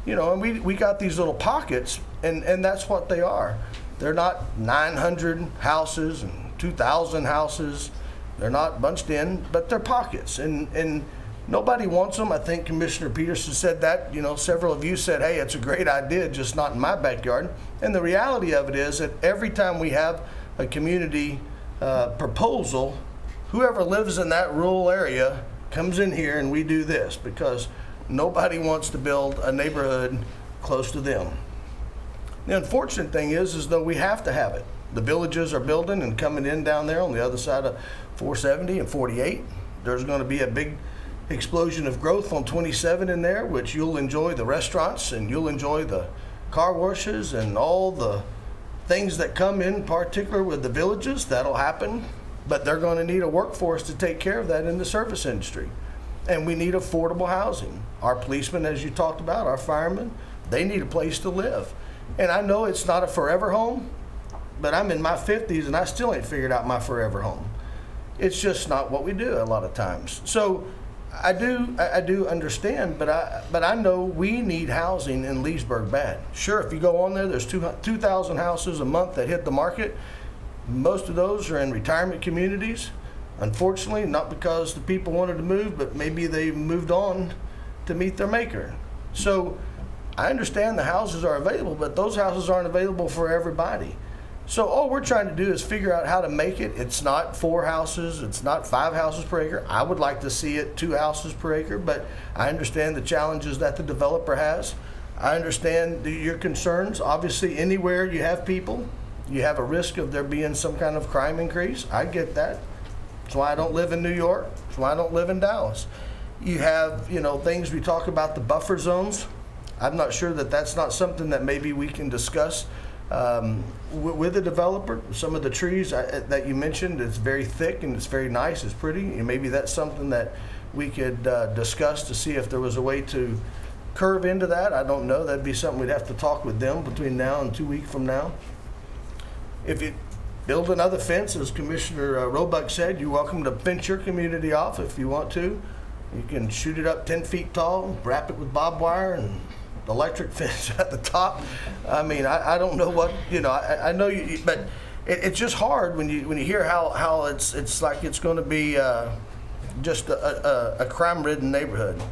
And we got these little pockets, and that's what they are. They're not 900 houses and 2,000 houses. They're not bunched in, but they're pockets, and nobody wants them. I think Commissioner Peterson said that. Several of you said, hey, it's a great idea, just not in my backyard. And the reality of it is that every time we have a community proposal, whoever lives in that rural area comes in here and we do this, because nobody wants to build a neighborhood close to them. The unfortunate thing is though we have to have it. The villages are building and coming in down there on the other side of 470 and 48. There's going to be a big explosion of growth on 27 in there, which you'll enjoy the restaurants and you'll enjoy the car washes and all the things that come in particular with the villages. That'll happen, but they're going to need a workforce to take care of that in the service industry. And we need affordable housing. Our policemen, as you talked about, our firemen, they need a place to live. And I know it's not a forever home, but I'm in my 50s and I still ain't figured out my forever home. It's just not what we do a lot of times. So I do understand, but I know we need housing in Leesburg bad. Sure, if you go on there, there's 2,000 houses a month that hit the market. Most of those are in retirement communities. Unfortunately, not because the people wanted to move, but maybe they moved on to meet their maker. So I understand the houses are available, but those houses aren't available for everybody. So all we're trying to do is figure out how to make it. It's not 4 houses, it's not 5 houses per acre. I would like to see it 2 houses per acre, but I understand the challenges that the developer has. I understand your concerns. Obviously, anywhere you have people, you have a risk of there being some kind of crime increase. I get that. That's why I don't live in New York. That's why I don't live in Dallas. You have, things we talk about, the buffer zones. I'm not sure that that's not something that maybe we can discuss with the developer. Some of the trees that you mentioned, it's very thick and it's very nice, it's pretty, and maybe that's something that we could discuss to see if there was a way to curve into that. I don't know. That'd be something we'd have to talk with them between now and 2 weeks from now. If you build another fence, as Commissioner Roebuck said, you're welcome to fence your community off if you want to. You can shoot it up 10 feet tall, wrap it with barbed wire and electric fence at the top. I mean, I don't know what, I know you, but it's just hard when you hear how it's like it's going to be just a crime-ridden neighborhood.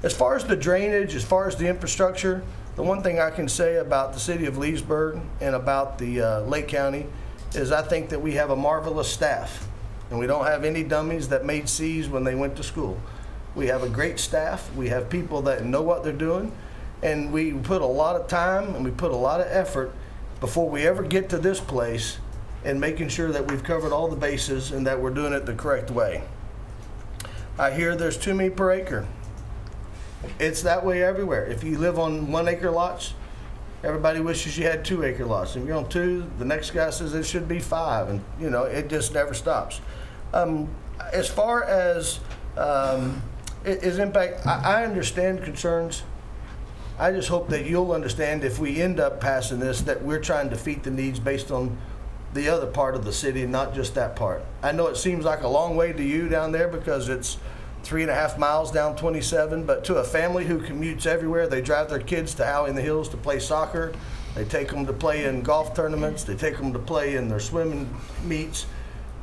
As far as the drainage, as far as the infrastructure, the one thing I can say about the city of Leesburg and about the Lake County is I think that we have a marvelous staff, and we don't have any dummies that made C's when they went to school. We have a great staff. We have people that know what they're doing, and we put a lot of time and we put a lot of effort before we ever get to this place in making sure that we've covered all the bases and that we're doing it the correct way. I hear there's too many per acre. It's that way everywhere. If you live on 1 acre lots, everybody wishes you had 2 acre lots. If you're on 2, the next guy says it should be 5, and it just never stops. As far as its impact, I understand concerns. I just hope that you'll understand if we end up passing this, that we're trying to feed the needs based on the other part of the city, not just that part. I know it seems like a long way to you down there because it's 3.5 miles down 27, but to a family who commutes everywhere, they drive their kids to Howey in the Hills to play soccer, they take them to play in golf tournaments, they take them to play in their swimming meets.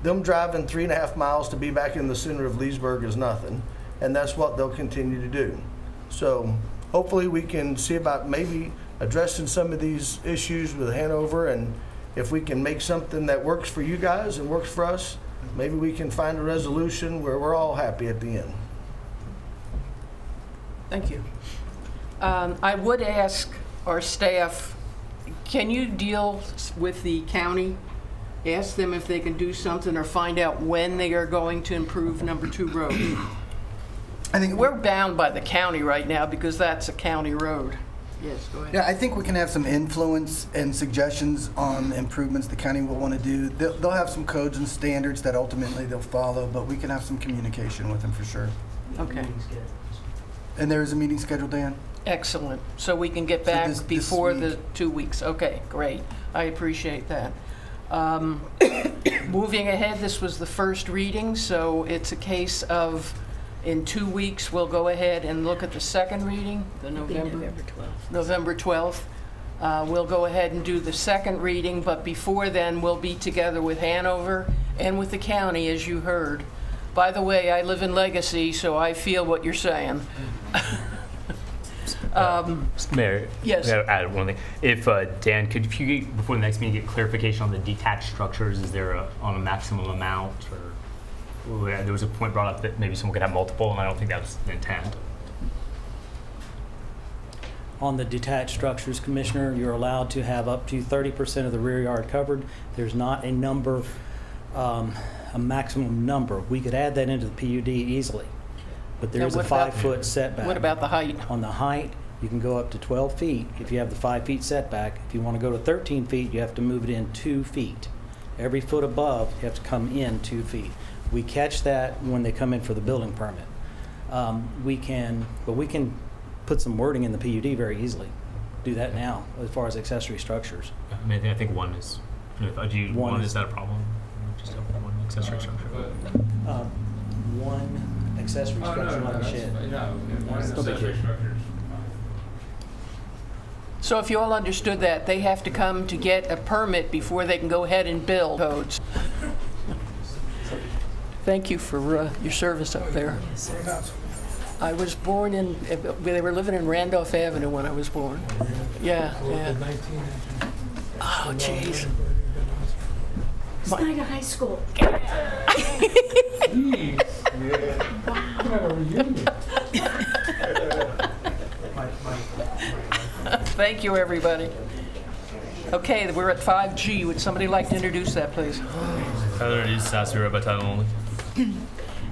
Them driving 3.5 miles to be back in the center of Leesburg is nothing, and that's what they'll continue to do. So hopefully we can see about maybe addressing some of these issues with Hanover, and if we can make something that works for you guys and works for us, maybe we can find a resolution where we're all happy at the end. Thank you. I would ask our staff, can you deal with the county? Ask them if they can do something or find out when they are going to improve number 2 road. I think we're bound by the county right now because that's a county road. Yes, go ahead. Yeah, I think we can have some influence and suggestions on the improvements the county will want to do. They'll have some codes and standards that ultimately they'll follow, but we can have some communication with them for sure. Okay. And there is a meeting scheduled, Dan? Excellent. So we can get back this before week. the 2 weeks. Okay, great. I appreciate that. Moving ahead, this was the first reading, so it's a case of in 2 weeks, we'll go ahead and look at the second reading, the November 12th. We'll go ahead and do the second reading, but before then, we'll be together with Hanover and with the county, as you heard. By the way, I live in Legacy, so I feel what you're saying. Mayor, yes. May I add one thing? If Dan, could you before the next meeting get clarification on the detached structures? Is there on a maximum amount, or there was a point brought up that maybe someone could have multiple, and I don't think that was the intent. On the detached structures, Commissioner, you're allowed to have up to 30% of the rear yard covered. There's not a number, a maximum number. We could add that into the PUD easily, but there's a 5-foot setback. What about the height? On the height, you can go up to 12 feet if you have the 5 feet setback. If you want to go to 13 feet, you have to move it in 2 feet. Every foot above, you have to come in 2 feet. We catch that when they come in for the building permit. we can put some wording in the PUD very easily. Do that now, as far as accessory structures. I mean, I think one is. One is that a problem? Just have one accessory structure. One accessory structure like a shed. No big deal. So if you all understood that, they have to come to get a permit before they can go ahead and build codes. Thank you for your service up there. I was born in, they were living in Randolph Avenue when I was born. Yeah, yeah. Oh, jeez. Snyder High School. Thank you, everybody. Okay, we're at 5G. Would somebody like to introduce that, please? Tyler, it has to be read by title only.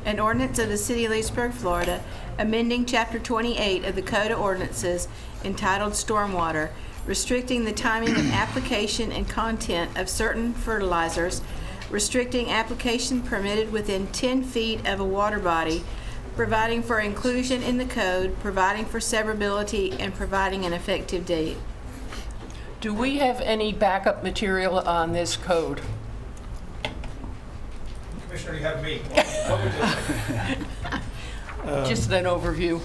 An ordinance of the City of Leesburg, Florida, amending Chapter 28 of the Code of Ordinances entitled Stormwater, restricting the timing of application and content of certain fertilizers, restricting application permitted within 10 feet of a water body, providing for inclusion in the code, providing for severability, and providing an effective date. Do we have any backup material on this code? Commissioner, you have me. Just an overview.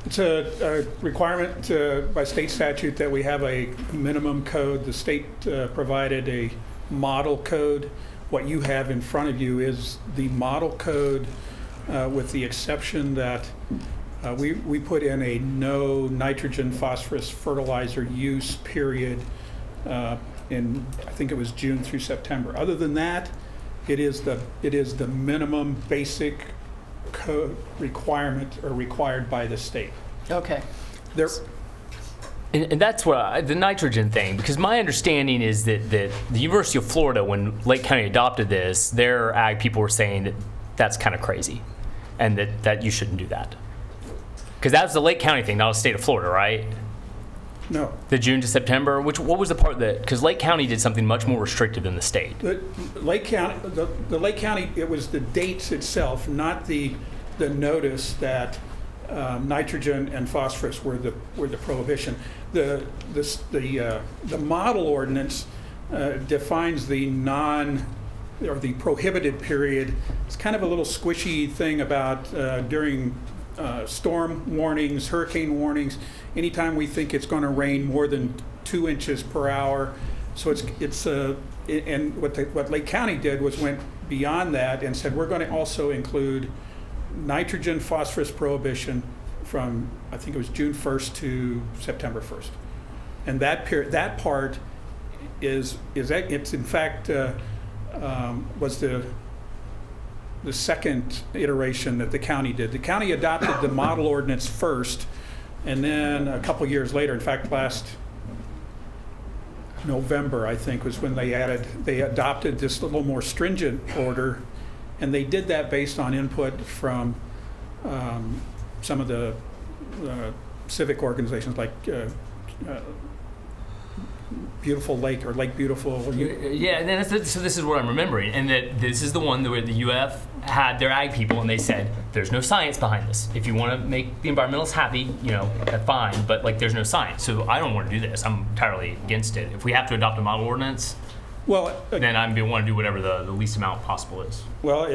It's a requirement by state statute that we have a minimum code. The state provided a model code. What you have in front of you is the model code with the exception that we put in a no nitrogen phosphorus fertilizer use period in, I think it was June through September. Other than that, it is the minimum basic code requirement or required by the state. Okay. There. And that's what the nitrogen thing, because my understanding is that the University of Florida, when Lake County adopted this, their ag people were saying that that's kind of crazy and that you shouldn't do that. Because that was the Lake County thing, not the state of Florida, right? No. The June to September, what was the part that, because Lake County did something much more restrictive than the state. The Lake County, it was the dates itself, not the notice that nitrogen and phosphorus were the prohibition. The model ordinance defines the the prohibited period. It's kind of a little squishy thing about during storm warnings, hurricane warnings, anytime we think it's going to rain more than 2 inches per hour. So and what Lake County did was went beyond that and said we're going to also include nitrogen phosphorus prohibition from, I think it was June 1st to September 1st. And that part it's in fact was the second iteration that the county did. The county adopted the model ordinance first, and then a couple years later, in fact last November I think was when they adopted this little more stringent order, and they did that based on input from some of the civic organizations like Beautiful Lake or Lake Beautiful. Yeah, and so this is what I'm remembering, and that this is the one where the UF had their ag people, and they said, "There's no science behind this. If you want to make the environmentalists happy, that's fine, but there's no science. So I don't want to do this. I'm entirely against it. If we have to adopt a model ordinance, then I want to do whatever the least amount possible is." Well,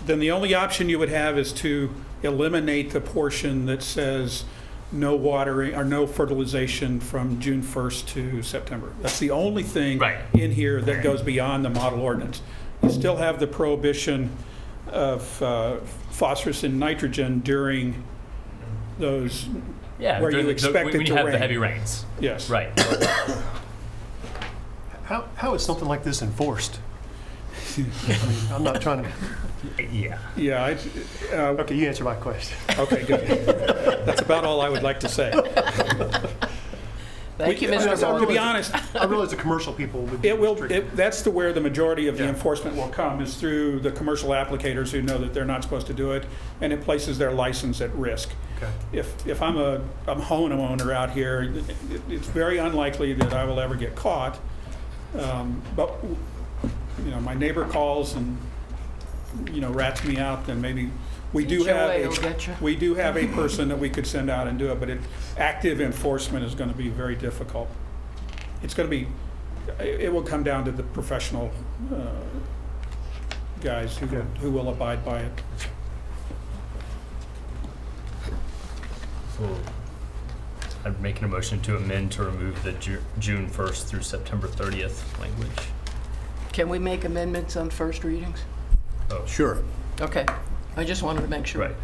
then the only option you would have is to eliminate the portion that says no watering or no fertilization from June 1st to September. That's the only thing in here that goes beyond the model ordinance. You still have the prohibition of phosphorus and nitrogen during those where you expect it to rain. When you have the heavy rains. Yes. Right. How is something like this enforced? I mean, I'm not trying to. Yeah. Yeah. Okay, you answer my question. Okay, good. That's about all I would like to say. Thank you, Mr. Ball. To be honest, I realize the commercial people would be that's where the majority of the enforcement will come, is through the commercial applicators who know that they're not supposed to do it, and it places their license at risk. Okay. If I'm a homeowner out here, it's very unlikely that I will ever get caught. But my neighbor calls and rats me out, then maybe we do HOA have will get you. we do have a person that we could send out and do it, but active enforcement is going to be very difficult. It's going to be, it will come down to the professional guys who will abide by it. Cool. I'm making a motion to amend to remove the June 1st through September 30th language. Can we make amendments on first readings? Oh, Sure. Okay, I just wanted to make sure. right.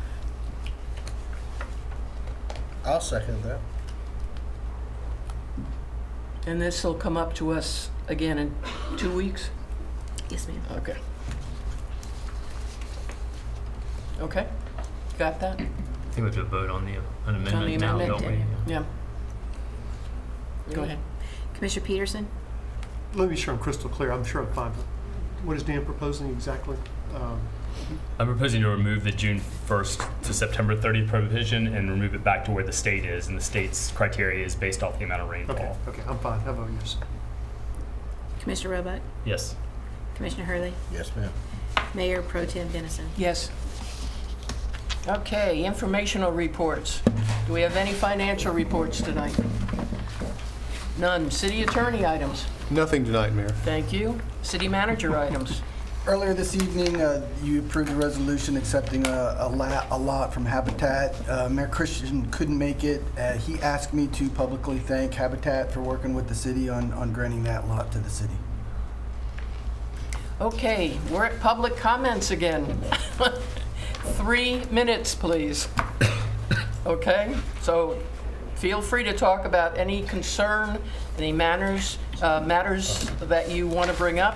I'll second that. And this will come up to us again in 2 weeks? Yes, ma'am. Okay. Okay, got that? I think we have to vote on an amendment, On the now, amendment? don't we? Yeah. Go ahead. Commissioner Peterson? Let me be sure I'm crystal clear. I'm sure I'm fine. But what is Dan proposing exactly? I'm proposing to remove the June 1st to September 30th provision and remove it back to where the state is, and the state's criteria is based off the amount of rainfall. Okay, I'm fine. I vote yes. Commissioner Roebuck? Yes. Commissioner Hurley? Yes, ma'am. Mayor Pro Tem Dennison? Yes. Okay, informational reports. Do we have any financial reports tonight? None. City attorney items? Nothing tonight, Mayor. Thank you. City manager items? Earlier this evening, you approved a resolution accepting a lot from Habitat. Mayor Christian couldn't make it. He asked me to publicly thank Habitat for working with the city on granting that lot to the city. Okay, we're at public comments again. 3 minutes, please. Okay, so feel free to talk about any concern, any matters that you want to bring up,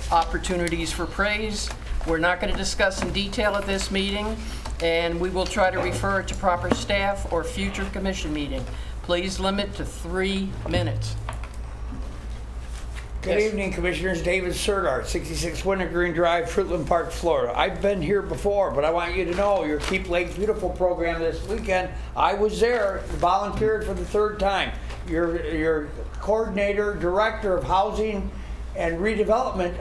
opportunities for praise. We're not going to discuss in detail at this meeting, and we will try to refer it to proper staff or future commission meeting. Please limit to 3 minutes. Good Yes. evening, Commissioners. David Serdart, 66 Wintergreen Drive, Fruitland Park, Florida. I've been here before, but I want you to know your Keep Lake Beautiful program this weekend, I was there, volunteered for the 3rd time. Your coordinator, director of housing and redevelopment,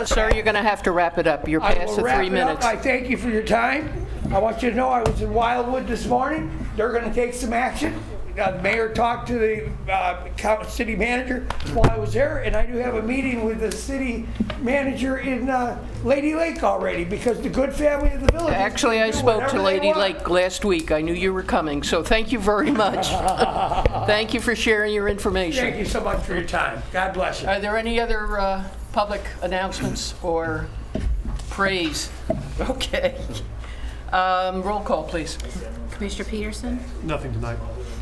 Sir, you're going to have to wrap it up. You're I past will the wrap 3 it minutes. up. I thank you for your time. I want you to know I was in Wildwood this morning. They're going to take some action. The mayor talked to the city manager while I was there, and I do have a meeting with the city manager in Lady Lake already, because the good family of the village. Actually, I spoke to Lady Lake last week. I knew you were coming, so thank you very much. Thank you for sharing your information. Thank you so much for your time. God bless you. Are there any other public announcements or praise? Okay. Roll call, please. Commissioner Peterson? Nothing tonight.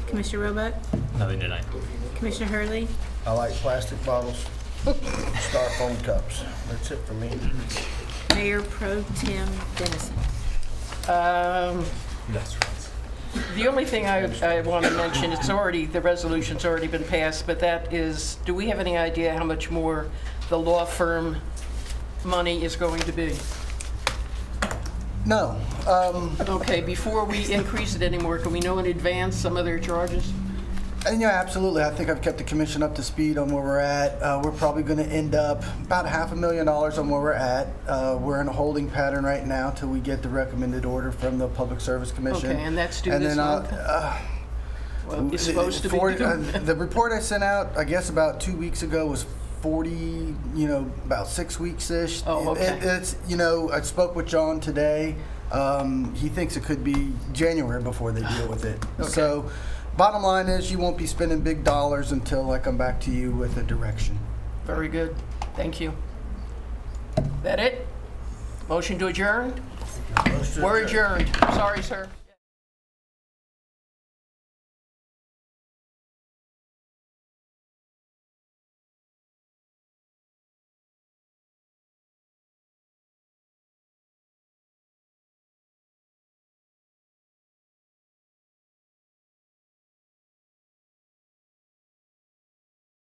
Commissioner Roebuck? Nothing tonight. Commissioner Hurley? I like plastic bottles, styrofoam cups. That's it for me. Mayor Pro Tem Dennison? That's right. The only thing I want to mention, the resolution's already been passed, but that is, do we have any idea how much more the law firm money is going to be? No. Okay, before we increase it anymore, can we know in advance some of their charges? And yeah, absolutely. I think I've kept the commission up to speed on where we're at. We're probably going to end up about $500,000 on where we're at. We're in a holding pattern right now till we get the recommended order from the Public Service Commission. Okay, and that's due this month? Well, it's supposed to be due. The report I sent out, I guess about 2 weeks ago, was 40, about 6 weeks-ish. Oh, okay. It's, I spoke with John today. He thinks it could be January before they deal with it. Okay. So bottom line is you won't be spending big dollars until I come back to you with a direction. Very good. Thank you. That it? Motion to adjourn? We're adjourned. Sorry, sir.